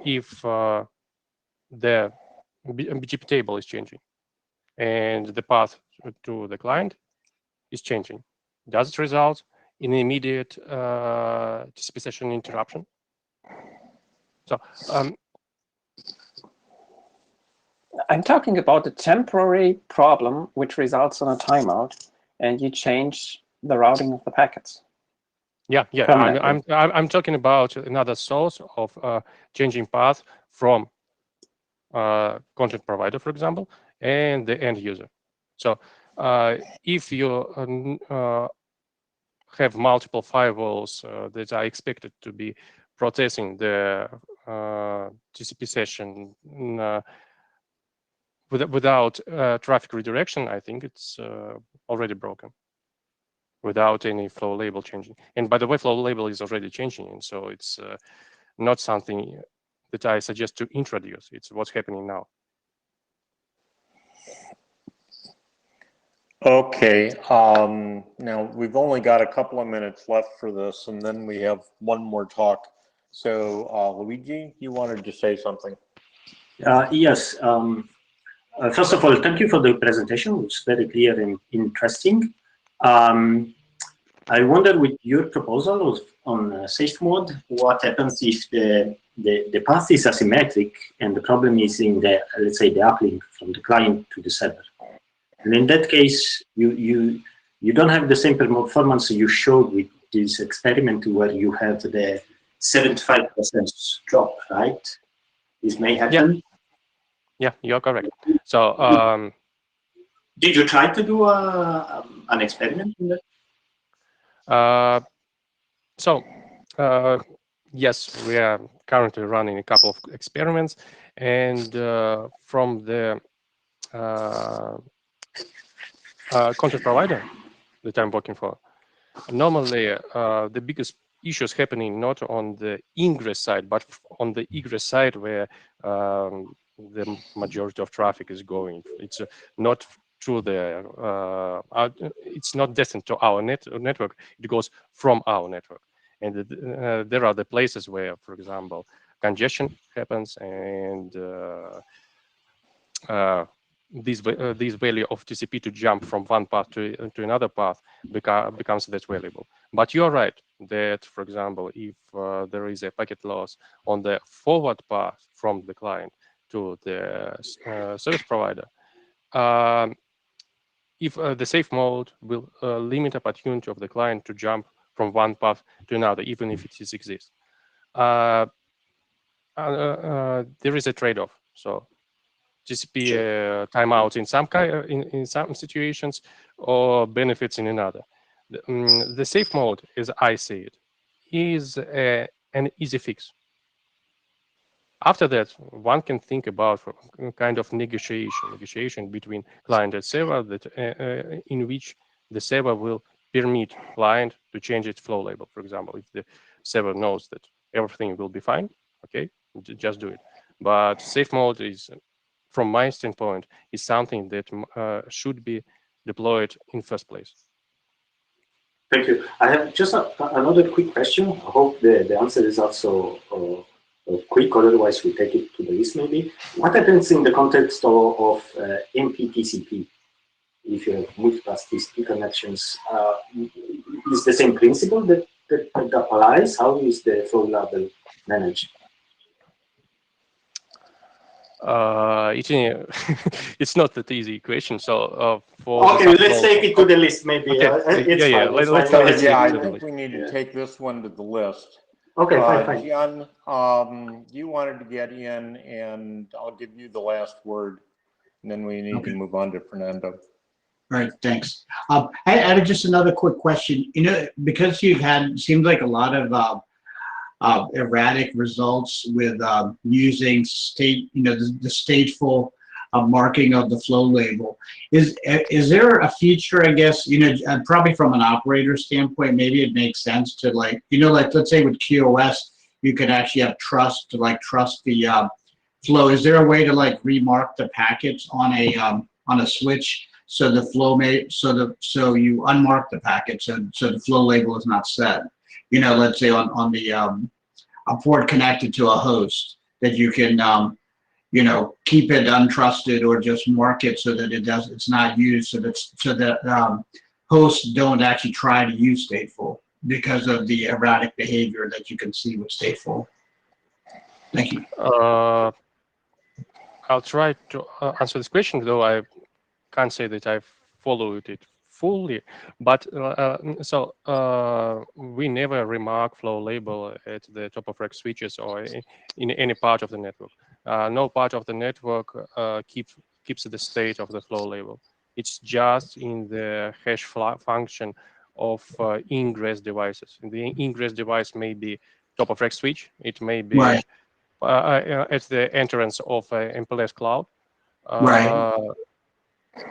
if the BGP table is changing and the path to the client is changing? Does it result in immediate TCP session interruption? So I'm talking about a temporary problem which results in a timeout, and you change the routing of the packets. Yeah. I'm talking about another source of changing path from content provider, for example, and the end user. So if you have multiple firewalls that are expected to be processing the TCP session without traffic redirection, I think it's already broken without any flow label changing. And by the way, flow label is already changing, and so it's not something that I suggest to introduce. It's what's happening now. Okay, now we've only got a couple of minutes left for this, and then we have one more talk. So Luigi, you wanted to say something? Yes. First of all, thank you for the presentation. It's very clear and interesting. I wonder with your proposal on safe mode, what happens if the path is asymmetric and the problem is in the, let's say, the uplink from the client to the server. And in that case, you don't have the same performance you showed with this experiment where you have the 75% drop, right? This may happen. Yeah, you're correct. So, did you try to do an experiment in that? Yes, we are currently running a couple of experiments, and from the content provider that I'm working for, normally the biggest issues happening not on the ingress side, but on the egress side where the majority of traffic is going. It's not through the, it's not destined to our network, it goes from our network. And there are the places where, for example, congestion happens, and this value of TCP to jump from one path to another path becomes that valuable. But you're right that, for example, if there is a packet loss on the forward path from the client to the service provider, if the safe mode will limit opportunity of the client to jump from one path to another, even if it exists. There is a trade-off. So TCP timeout in some situations or benefits in another. The safe mode, as I see it, is an easy fix. After that, one can think about kind of negotiation between client and server that in which the server will permit client to change its flow label. For example, if the server knows that everything will be fine, okay, just do it. But safe mode is, from my standpoint, is something that should be deployed in first place. Thank you. I have just another quick question. I hope the answer is also quick, or otherwise we take it to the list maybe. What happens in the context of MPTCP? If you have multiple TCP connections, is the same principle that applies? How is the flow label managed? It's not that easy question. So okay, let's take it to the list maybe. Okay. Let's I think we need to take this one to the list. Okay, fine. Jan, you wanted to get in, and I'll give you the last word, and then we need to move on to Fernando. Right, thanks. I had just another quick question. You know, because you've had, seems like a lot of erratic results with using the stateful marking of the flow label. Is there a feature, I guess, probably from an operator standpoint, maybe it makes sense to like let's say with QoS, you could actually have trust the flow. Is there a way to like remark the packets on a switch so the flow so you unmark the packet so the flow label is not set? Let's say on the a port connected to a host that you can keep it untrusted or just mark it so that it's not used, so that hosts don't actually try to use stateful because of the erratic behavior that you can see with stateful. Thank you. I'll try to answer this question, though I can't say that I've followed it fully, but we never remark flow label at the top of rack switches or in any part of the network. No part of the network keeps the state of the flow label. It's just in the hash function of ingress devices. The ingress device may be top of rack switch. It may be right. At the entrance of MPLS cloud. Right.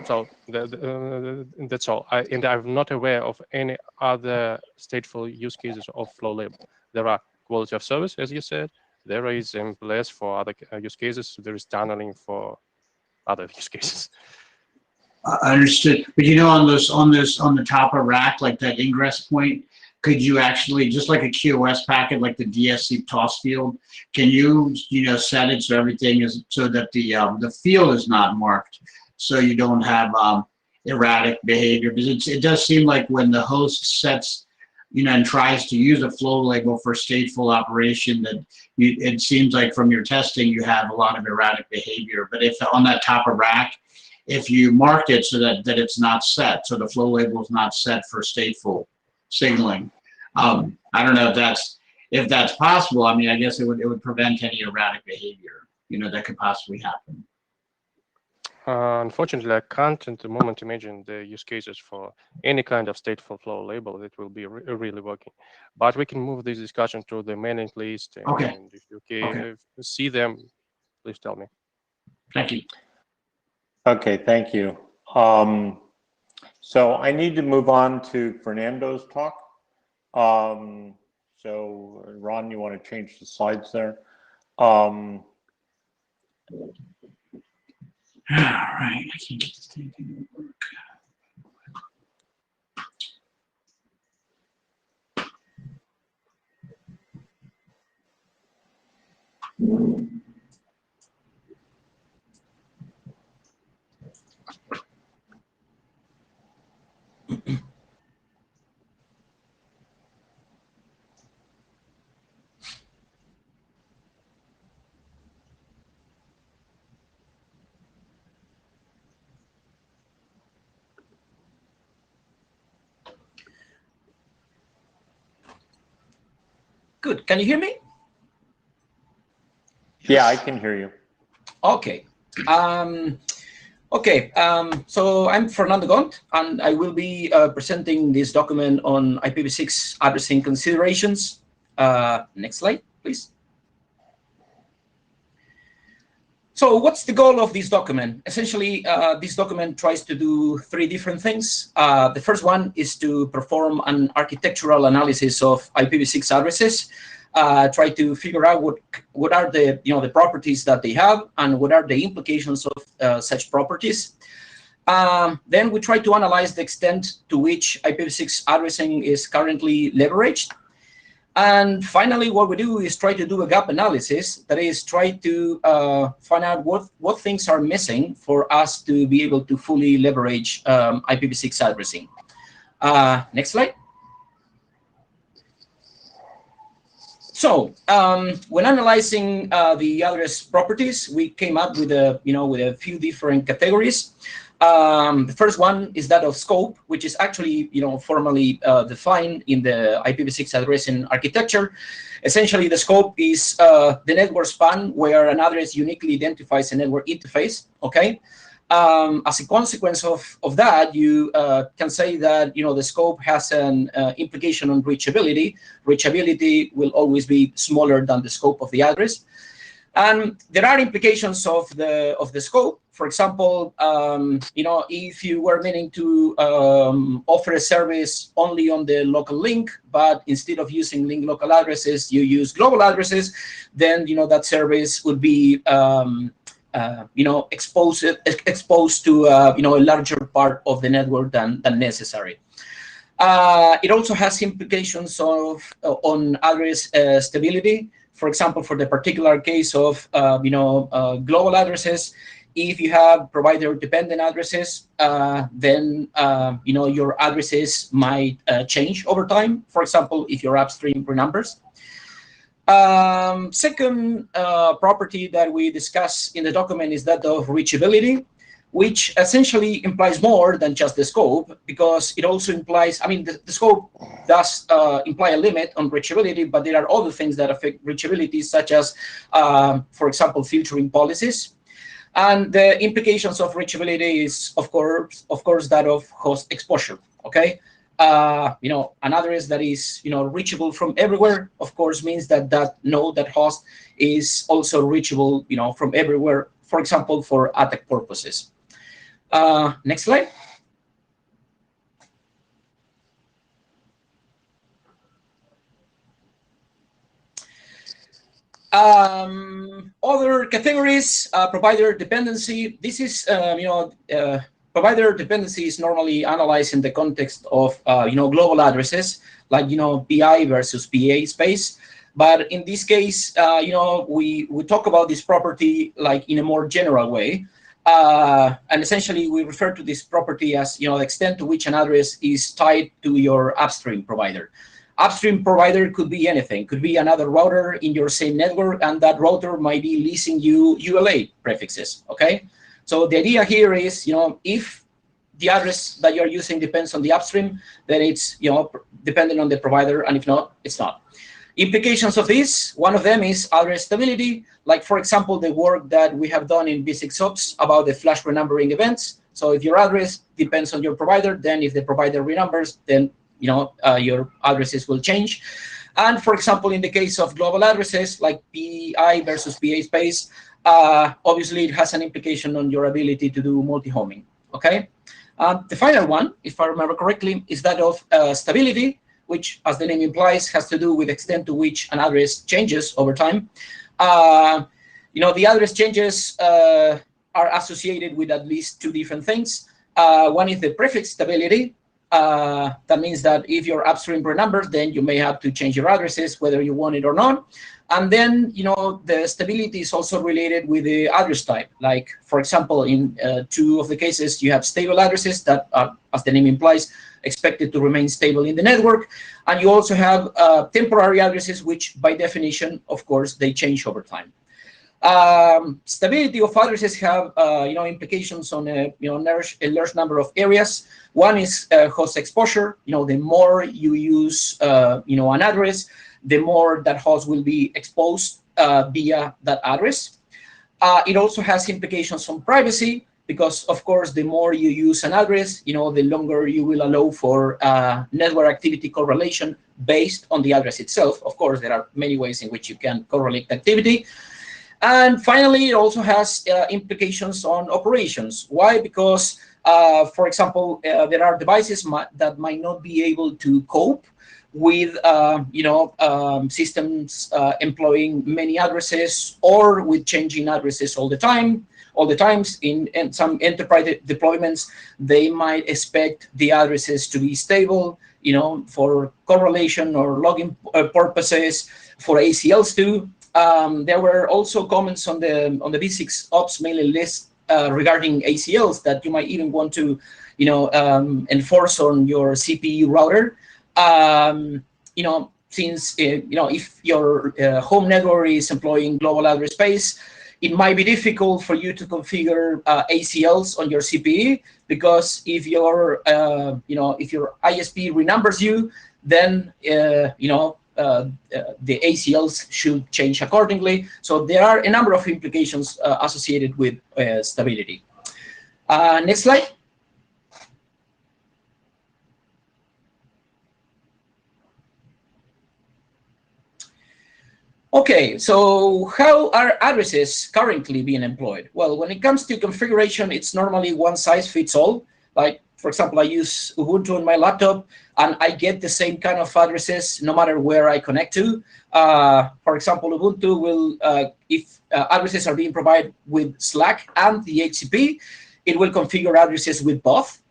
So that's all. And I'm not aware of any other stateful use cases of flow label. There are quality of service, as you said. There is MPLS for other use cases. There is tunneling for other use cases. Understood. But on the top of rack, like that ingress point, could you actually, just like a QoS packet, like the DSC toss field, can you, set it so everything is, so that the field is not marked, so you don't have erratic behavior? Because it does seem like when the host sets, and tries to use a flow label for stateful operation, that it seems like from your testing you have a lot of erratic behavior. But if on that top of rack, if you marked it so that it's not set, so the flow label is not set for stateful signaling, I don't know if that's possible. I mean, I guess it would prevent any erratic behavior, that could possibly happen. Unfortunately, I can't at the moment imagine the use cases for any kind of stateful flow label that will be really working. But we can move this discussion to the mailing list. And, Okay. and if you can see them, please tell me. Thank you. Okay, thank you. So I need to move on to Fernando's talk. So Ron, you want to change the slides there? All right, I can't get this thing to work. Good. Can you hear me? Yeah, I can hear you. Okay. So I'm Fernando Gont, and I will be presenting this document on IPv6 addressing considerations. Next slide, please. So what's the goal of this document? Essentially, this document tries to do three different things. The first one is to perform an architectural analysis of IPv6 addresses, try to figure out what are the the properties that they have and what are the implications of such properties. Then we try to analyze the extent to which IPv6 addressing is currently leveraged. And finally, what we do is try to do a gap analysis, that is, try to find out what things are missing for us to be able to fully leverage IPv6 addressing. Next slide. So when analyzing the address properties, we came up with a few different categories. The first one is that of scope, which is actually formally defined in the IPv6 addressing architecture. Essentially, the scope is the network span where an address uniquely identifies a network interface. Okay. As a consequence of that, you can say that the scope has an implication on reachability. Reachability will always be smaller than the scope of the address. And there are implications of the scope. For example, if you were meaning to offer a service only on the local link, but instead of using link local addresses, you use global addresses, then that service would be exposed to a larger part of the network than necessary. It also has implications on address stability. For example, for the particular case of global addresses, if you have provider-dependent addresses, then your addresses might change over time. For example, if your upstream renumbers. Second property that we discuss in the document is that of reachability, which essentially implies more than just the scope, because it also implies, the scope does imply a limit on reachability, but there are other things that affect reachability, such as, for example, filtering policies. And the implications of reachability is, of course, that of host exposure. Okay. An address that is, reachable from everywhere, of course, means that node, that host, is also reachable, from everywhere, for example, for attack purposes. Next slide. Other categories, provider dependency. This is, provider dependency is normally analyzed in the context of global addresses, like BI versus PA space. But in this case, we talk about this property like in a more general way. And essentially, we refer to this property as the extent to which an address is tied to your upstream provider. Upstream provider could be anything, could be another router in your same network, and that router might be leasing you ULA prefixes. Okay, so the idea here is, if the address that you're using depends on the upstream, then it's dependent on the provider, and if not, it's not. Implications of this, one of them is address stability, like for example, the work that we have done in V6OPS about the flash renumbering events. So if your address depends on your provider, then if the provider renumbers, then your addresses will change. And for example, in the case of global addresses like PI versus PA space, obviously it has an implication on your ability to do multi-homing. Okay. The final one, if I remember correctly, is that of stability, which, as the name implies, has to do with the extent to which an address changes over time. The address changes are associated with at least two different things. One is the prefix stability. That means that if your upstream renumbers, then you may have to change your addresses, whether you want it or not. And then, the stability is also related with the address type. Like, for example, in two of the cases, you have stable addresses that are, as the name implies, expected to remain stable in the network. And you also have temporary addresses, which by definition, of course, they change over time. Stability of addresses have implications on a large number of areas. One is host exposure. The more you use an address, the more that host will be exposed via that address. It also has implications on privacy, because of course, the more you use an address, the longer you will allow for network activity correlation based on the address itself. Of course, there are many ways in which you can correlate activity. And finally, it also has implications on operations. Why? Because, for example, there are devices that might not be able to cope with systems employing many addresses, or with changing addresses all the times. In some enterprise deployments, they might expect the addresses to be stable, for correlation or logging purposes, for ACLs too. There were also comments on the V6OPS mailing list regarding ACLs that you might even want to, enforce on your CPU router. Since if your home network is employing global address space, it might be difficult for you to configure ACLs on your CPE, because if your ISP renumbers you, then the ACLs should change accordingly. So there are a number of implications associated with stability. Next slide. Okay, so how are addresses currently being employed? Well, when it comes to configuration, it's normally one size fits all. Like, for example, I use Ubuntu on my laptop, and I get the same kind of addresses no matter where I connect to. For example, Ubuntu will, if addresses are being provided with Slack and the HCP, it will configure addresses with both.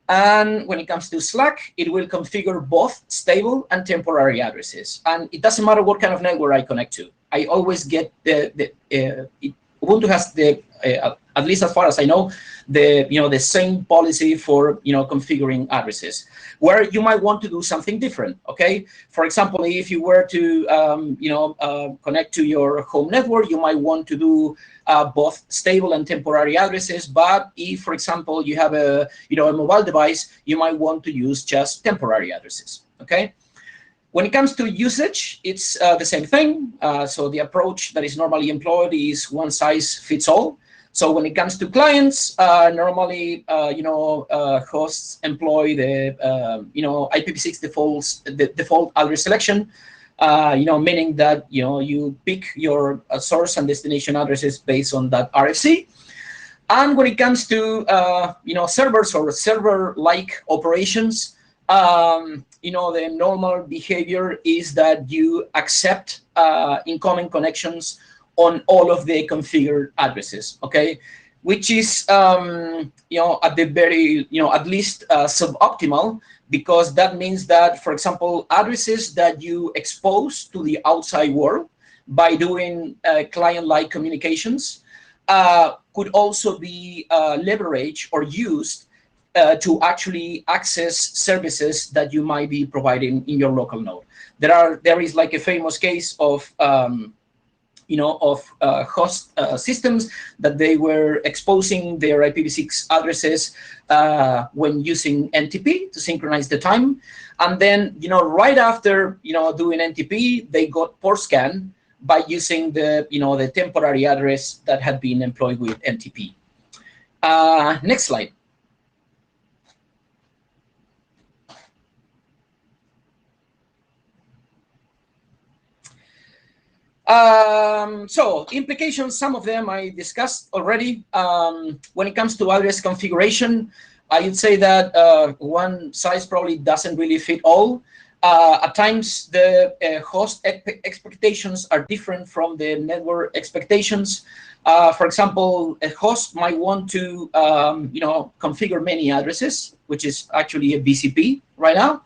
And when it comes to Slack, it will configure both stable and temporary addresses. And it doesn't matter what kind of network I connect to. I always get Ubuntu has at least as far as I know, the same policy for configuring addresses. Where you might want to do something different. Okay, for example, if you were to connect to your home network, you might want to do both stable and temporary addresses. But if, for example, you have a mobile device, you might want to use just temporary addresses. Okay. When it comes to usage, it's the same thing. So the approach that is normally employed is one size fits all. So when it comes to clients, normally, hosts employ the, IPv6 default address selection, meaning that, you pick your source and destination addresses based on that RFC. And when it comes to, servers or server-like operations, the normal behavior is that you accept incoming connections on all of the configured addresses. Okay, which is at the very at least suboptimal, because that means that, for example, addresses that you expose to the outside world by doing client-like communications could also be leveraged or used to actually access services that you might be providing in your local node. There is like a famous case of host systems that they were exposing their IPv6 addresses when using NTP to synchronize the time, and then right after doing NTP, they got port scan by using the temporary address that had been employed with NTP. Next slide. So implications, some of them I discussed already. When it comes to address configuration, I would say that one size probably doesn't really fit all. At times, the host expectations are different from the network expectations. For example, a host might want to configure many addresses, which is actually a BCP right now.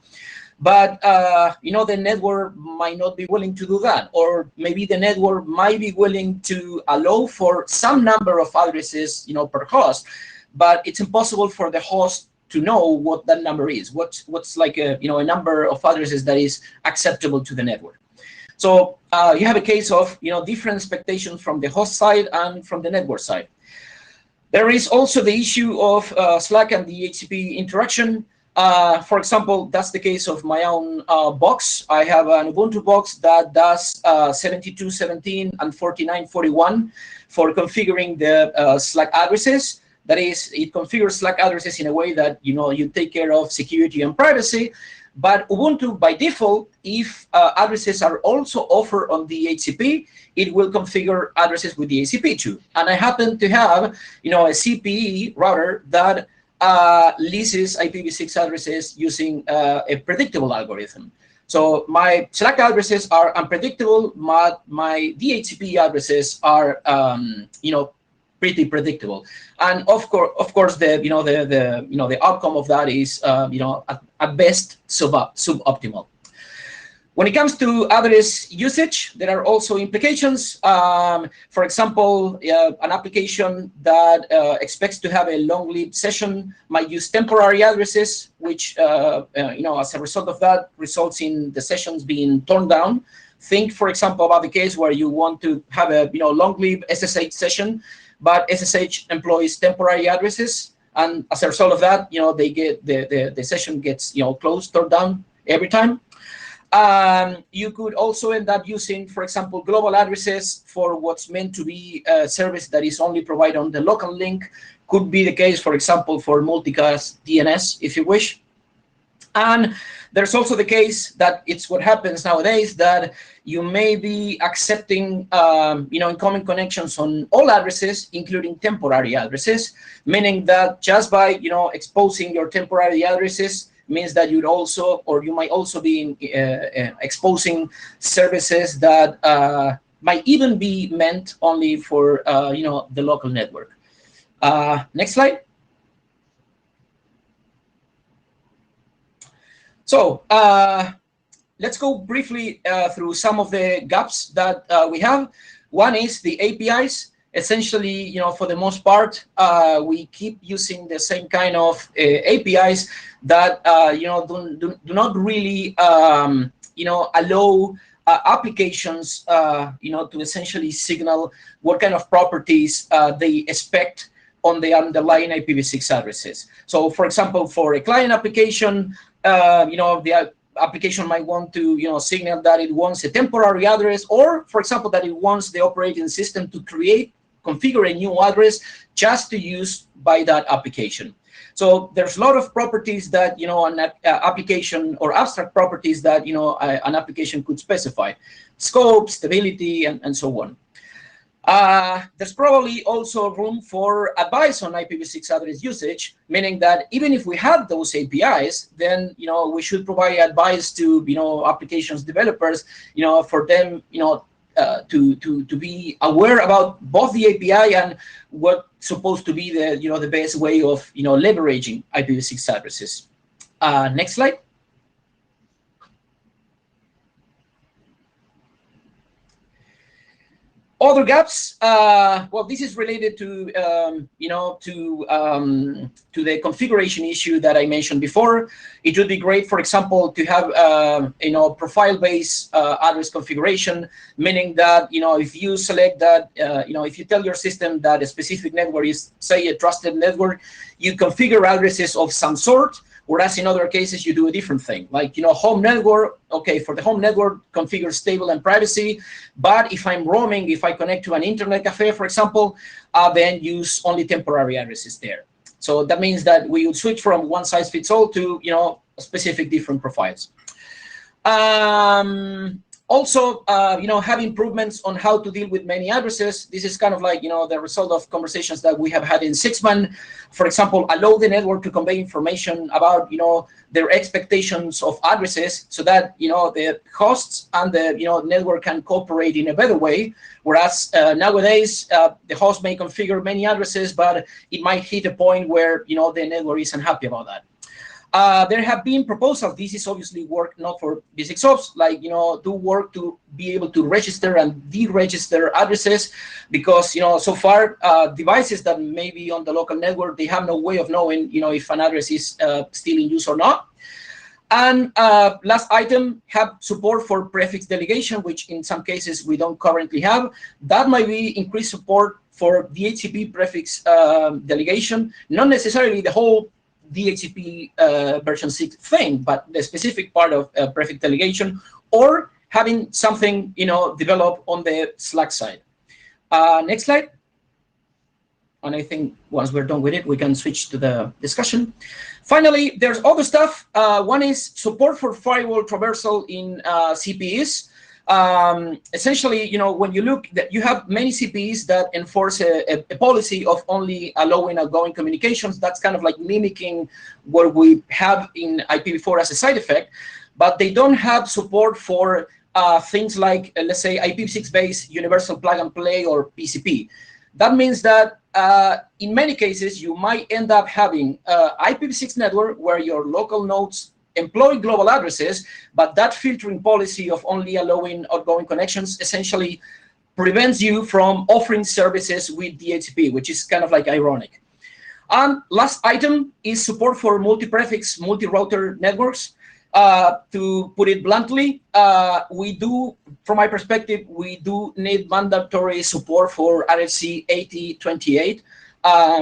But the network might not be willing to do that, or maybe the network might be willing to allow for some number of addresses per host, but it's impossible for the host to know what that number is. What's like a number of addresses that is acceptable to the network. So you have a case of different expectations from the host side and from the network side. There is also the issue of Slack and the HCP interaction. For example, that's the case of my own box. I have an Ubuntu box that does 72.17 and 49.41 for configuring the Slack addresses. That is, it configures Slack addresses in a way that you take care of security and privacy. But Ubuntu, by default, if addresses are also offered on the HCP, it will configure addresses with the HCP too. And I happen to have a CPE router that leases IPv6 addresses using a predictable algorithm. So my Slack addresses are unpredictable. My DHCP addresses are pretty predictable. And of course, the outcome of that is at best suboptimal. When it comes to address usage, there are also implications. For example, an application that expects to have a long-lived session might use temporary addresses, which, as a result of that, results in the sessions being torn down. Think, for example, about the case where you want to have a long-lived SSH session, but SSH employs temporary addresses, and as a result of that, they get the session gets closed, torn down every time. You could also end up using, for example, global addresses for what's meant to be a service that is only provided on the local link. Could be the case, for example, for multicast DNS, if you wish. And there's also the case that it's what happens nowadays, that you may be accepting incoming connections on all addresses, including temporary addresses, meaning that just by exposing your temporary addresses means that you might also be exposing services that might even be meant only for the local network. Next slide. So let's go briefly through some of the gaps that we have. One is the APIs. Essentially, for the most part, we keep using the same kind of APIs that do not really allow applications to essentially signal what kind of properties they expect on the underlying IPv6 addresses. So, for example, for a client application, the application might want to signal that it wants a temporary address, or, for example, that it wants the operating system to configure a new address just to use by that application. So there's a lot of properties that an application, or abstract properties that an application could specify: scope, stability, and so on. There's probably also room for advice on IPv6 address usage, meaning that even if we have those APIs, then we should provide advice to applications developers, for them to be aware about both the API and what supposed to be the the best way of leveraging IPv6 addresses. Next slide. Other gaps, well, this is related to to the configuration issue that I mentioned before. It would be great, for example, to have profile-based address configuration, meaning that if you select that if you tell your system that a specific network is, say, a trusted network, you configure addresses of some sort. Whereas in other cases, you do a different thing, like, home network. Okay, for the home network, configure stable and privacy. But if I'm roaming, if I connect to an internet cafe, for example, then use only temporary addresses there. So that means that we would switch from one size fits all to, specific different profiles. Also, have improvements on how to deal with many addresses. This is kind of like, the result of conversations that we have had in 6man. For example, allow the network to convey information about, their expectations of addresses so that, the hosts and the, network can cooperate in a better way. Whereas nowadays, the host may configure many addresses, but it might hit a point where, the network isn't happy about that. There have been proposals. This is obviously work not for V6OPS, like, do work to be able to register and deregister addresses, because, so far, devices that may be on the local network, they have no way of knowing, if an address is still in use or not. And last item, have support for prefix delegation, which in some cases we don't currently have. That might be increased support for DHCP prefix delegation, not necessarily the whole DHCP version 6 thing, but the specific part of prefix delegation, or having something developed on the Slack side. Next slide. And I think once we're done with it, we can switch to the discussion. Finally, there's other stuff. One is support for firewall traversal in CPEs. Essentially, when you look, that you have many CPEs that enforce a policy of only allowing outgoing communications. That's kind of like mimicking what we have in IPv4 as a side effect, but they don't have support for things like, let's say, IPv6-based universal plug and play or PCP. That means that in many cases, you might end up having IPv6 network where your local nodes employ global addresses, but that filtering policy of only allowing outgoing connections essentially prevents you from offering services with DHCP, which is kind of like ironic. And last item is support for multi-prefix, multi-router networks. To put it bluntly, we do, from my perspective, we do need mandatory support for RFC 8028.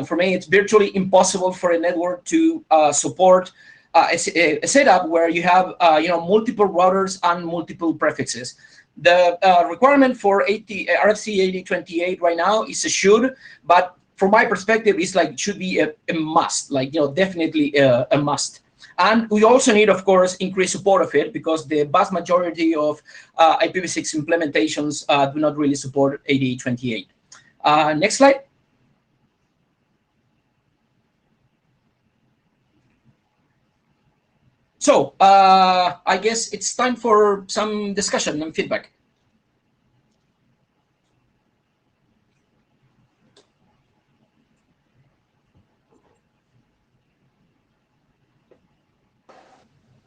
For me, it's virtually impossible for a network to support a setup where you have multiple routers and multiple prefixes. The requirement for RFC 8028 right now is a should, but from my perspective, it's like should be a must, like definitely a must. And we also need, of course, increased support of it, because the vast majority of IPv6 implementations do not really support 8028. Next slide. So I guess it's time for some discussion and feedback.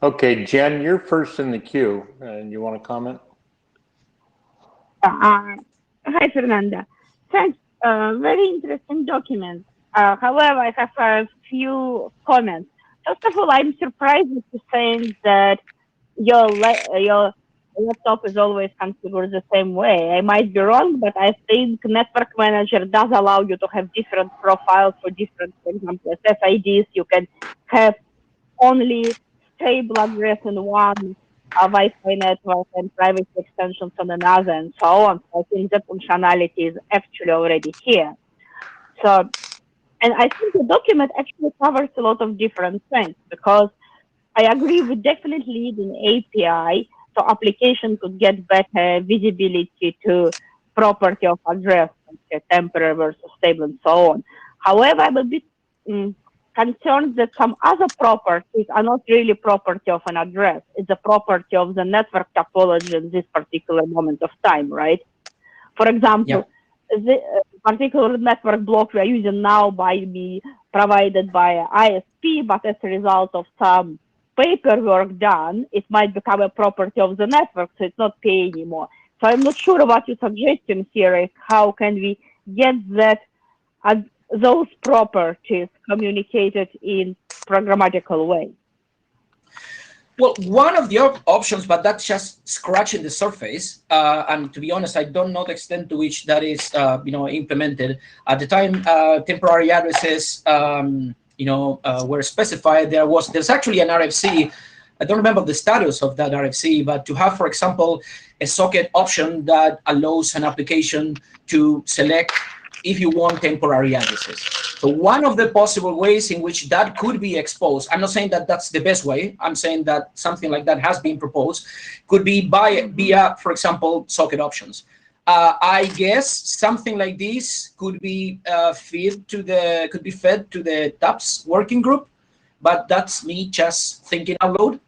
Okay, Jen, you're first in the queue, and you want to comment? Hi, Fernanda. Thanks. Very interesting document. However, I have a few comments. First of all, I'm surprised with you saying that your laptop is always configured the same way. I might be wrong, but I think Network Manager does allow you to have different profiles for different, for example, SSIDs. You can have only stable address in one Wi-Fi network and privacy extensions on another, and so on. So I think that functionality is actually already here. So, and I think the document actually covers a lot of different things, because I agree we definitely need an API so application could get better visibility to property of address, like temporary versus stable and so on. However, I'm a bit concerned that some other properties are not really property of an address. It's a property of the network topology in this particular moment of time, right? For example, the particular network block we are using now might be provided by ISP, but as a result of some paperwork done, it might become a property of the network, so it's not pay anymore. So I'm not sure what you're suggesting here is how can we get that those properties communicated in programmatical way. Well, one of the options, but that's just scratching the surface. And to be honest, I don't know the extent to which that is, implemented. At the time, temporary addresses, were specified. There's actually an RFC. I don't remember the status of that RFC, but to have, for example, a socket option that allows an application to select if you want temporary addresses. So one of the possible ways in which that could be exposed, I'm not saying that that's the best way, I'm saying that something like that has been proposed, could be via, for example, socket options. I guess something like this could be fed to the TAPS working group, but that's me just thinking out loud.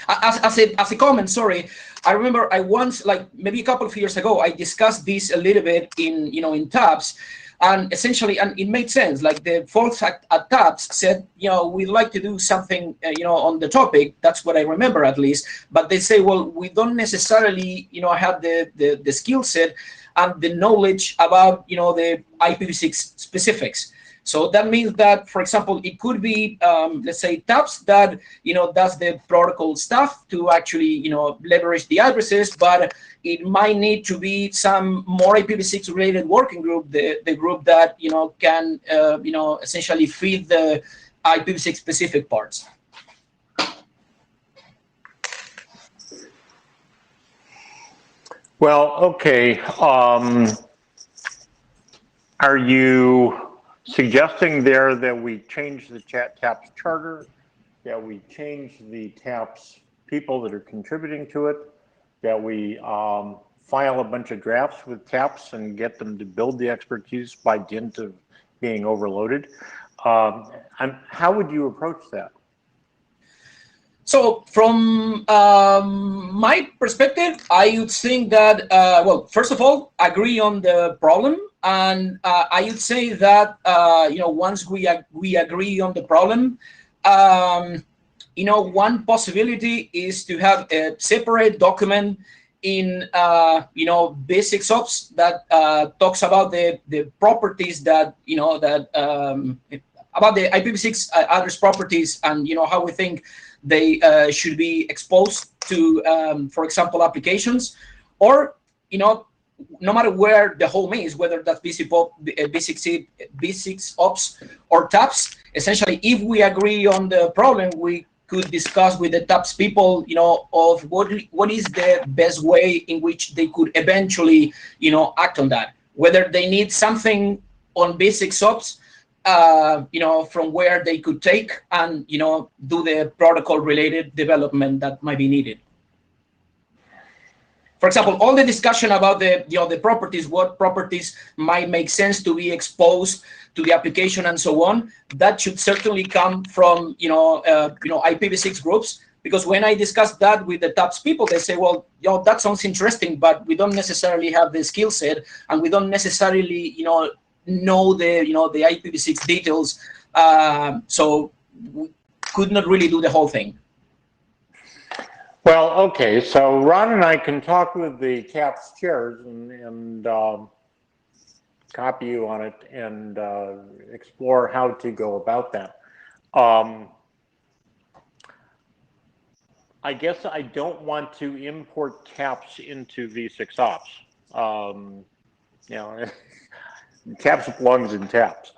As a comment, sorry, I remember I once, like maybe a couple of years ago, I discussed this a little bit in TAPS, and essentially, and it made sense. Like the folks at TAPS said, we'd like to do something, on the topic. That's what I remember at least. But they say, well, we don't necessarily, have the skill set and the knowledge about, the IPv6 specifics. So that means that, for example, it could be, let's say, TAPS that, does the protocol stuff to actually, leverage the addresses, but it might need to be some more IPv6 related working group, the group that, can, essentially feed the IPv6 specific parts. Well, okay. Are you suggesting there that we change the TAPS charter, that we change the TAPS people that are contributing to it, that we file a bunch of drafts with TAPS and get them to build the expertise by dint of being overloaded? How would you approach that? So from my perspective, I would think that, well, first of all, agree on the problem. And I would say that, once we agree on the problem, one possibility is to have a separate document in, V6OPS that talks about the properties that, about the IPv6 address properties and, how we think they should be exposed to, for example, applications, or, no matter where the home is, whether that's V6OPS or TAPS, essentially, if we agree on the problem, we could discuss with the TAPS people, of what is the best way in which they could eventually, act on that. Whether they need something on V6OPS, from where they could take and, do the protocol-related development that might be needed. For example, all the discussion about the properties, what properties might make sense to be exposed to the application and so on, that should certainly come from, IPv6 groups. Because when I discuss that with the TAPS people, they say, well, that sounds interesting, but we don't necessarily have the skill set, and we don't necessarily, know the IPv6 details, so we could not really do the whole thing. Well, okay, so Ron and I can talk with the TAPS chairs and copy you on it and explore how to go about that. I guess I don't want to import TAPS into V6OPS. TAPS belongs in TAPS.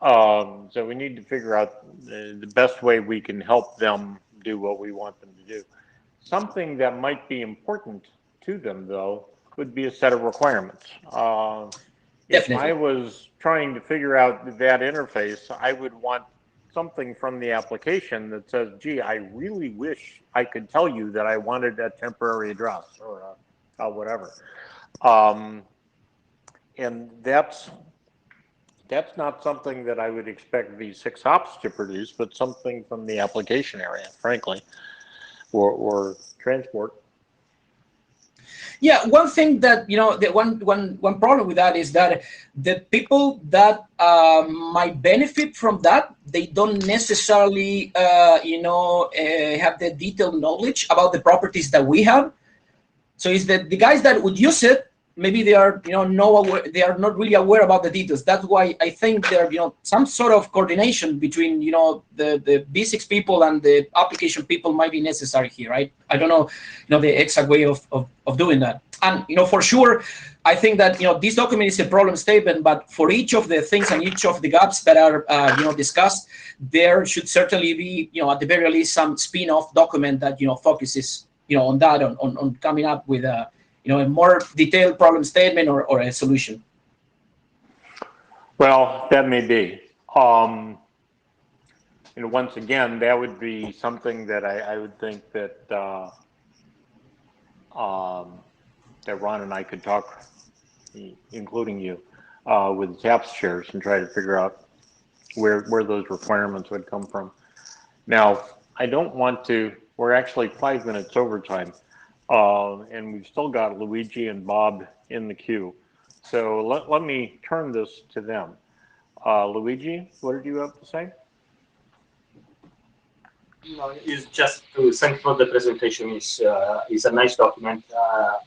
So we need to figure out the best way we can help them do what we want them to do. Something that might be important to them, though, would be a set of requirements. If I was trying to figure out that interface, I would want something from the application that says, gee, I really wish I could tell you that I wanted a temporary address or whatever. And that's not something that I would expect V6OPS to produce, but something from the application area, frankly, or transport. Yeah, one thing that, the one problem with that is that the people that might benefit from that, they don't necessarily, have the detailed knowledge about the properties that we have. So it's the guys that would use it, maybe they are, they are not really aware about the details. That's why I think there, some sort of coordination between, the V6 people and the application people might be necessary here, right? I don't know, the exact way of doing that. And, for sure, I think that, this document is a problem statement, but for each of the things and each of the gaps that are, discussed, there should certainly be, at the very least, some spin-off document that, focuses, on that, on coming up with a more detailed problem statement or a solution. Well, that may be. Once again, that would be something that I would think that that Ron and I could talk, including you, with TAPS chairs and try to figure out where those requirements would come from. Now, I don't want to. We're actually 5 minutes overtime. And we've still got Luigi and Bob in the queue. So let me turn this to them. Luigi, what did you have to say? No, it's just to thank for the presentation. Is a nice document.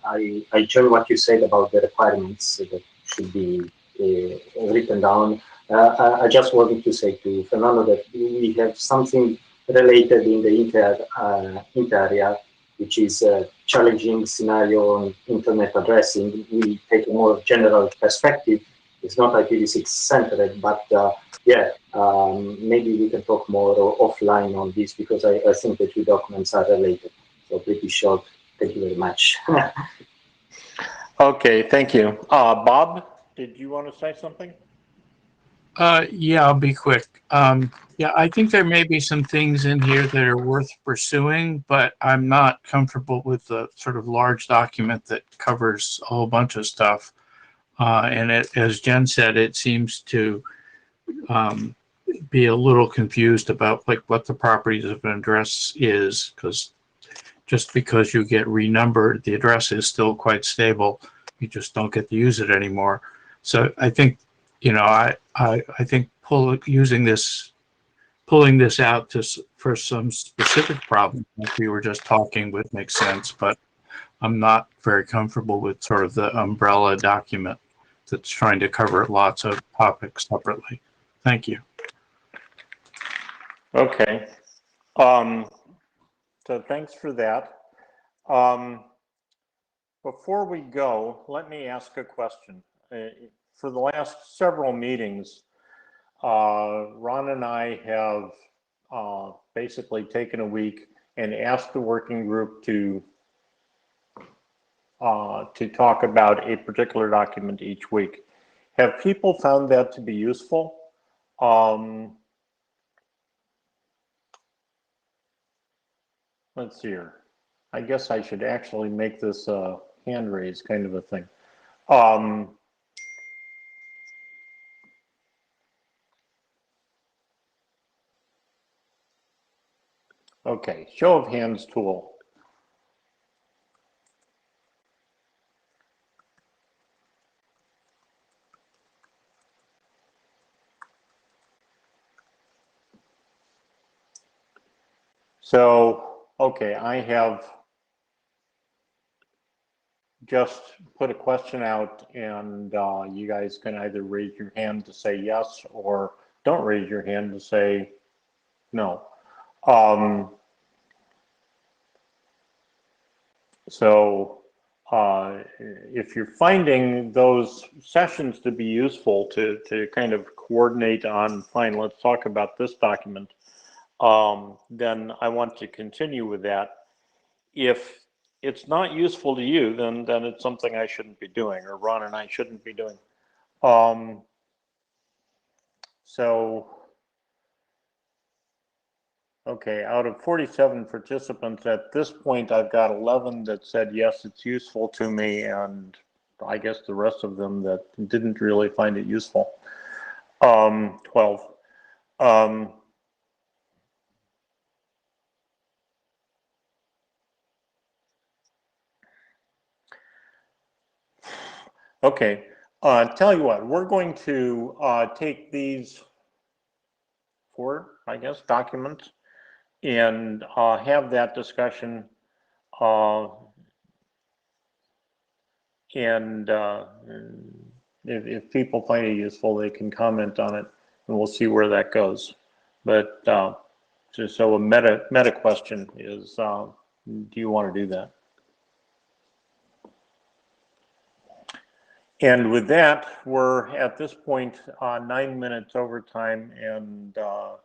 I join what you said about the requirements that should be written down. I just wanted to say to Fernando that we have something related in the inter-area, which is a challenging scenario on internet addressing. We take a more general perspective. It's not IPv6 centered, but maybe we can talk more offline on this because I think the two documents are related. So pretty short. Thank you very much. Okay, thank you. Bob, did you want to say something? Yeah, I'll be quick. Yeah, I think there may be some things in here that are worth pursuing, but I'm not comfortable with the sort of large document that covers a whole bunch of stuff. And as Jen said, it seems to be a little confused about like what the properties of an address is, because just because you get renumbered, the address is still quite stable. You just don't get to use it anymore. So I think, I think pulling this out for some specific problem like we were just talking with makes sense, but I'm not very comfortable with sort of the umbrella document that's trying to cover lots of topics separately. Thank you. Okay. So thanks for that. Before we go, let me ask a question. For the last several meetings, Ron and I have basically taken a week and asked the working group to talk about a particular document each week. Have people found that to be useful? Let's see here. I guess I should actually make this a hand raise kind of a thing. Okay, show of hands tool. So, okay, I have just put a question out, and you guys can either raise your hand to say yes or don't raise your hand to say no. So if you're finding those sessions to be useful to kind of coordinate on, fine, let's talk about this document, then I want to continue with that. If it's not useful to you, then it's something I shouldn't be doing, or Ron and I shouldn't be doing. So, okay, out of 47 participants at this point, I've got 11 that said, yes, it's useful to me, and I guess the rest of them that didn't really find it useful. 12. Okay, tell you what, we're going to take these 4, I guess, documents and have that discussion. And if people find it useful, they can comment on it, and we'll see where that goes. But so a meta question is, do you want to do that? And with that, we're at this point 9 minutes overtime, and I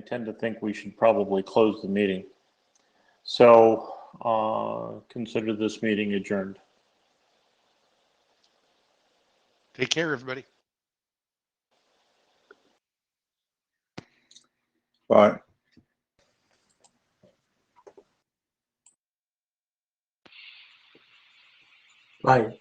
tend to think we should probably close the meeting. So consider this meeting adjourned. Take care, everybody. Bye. Bye.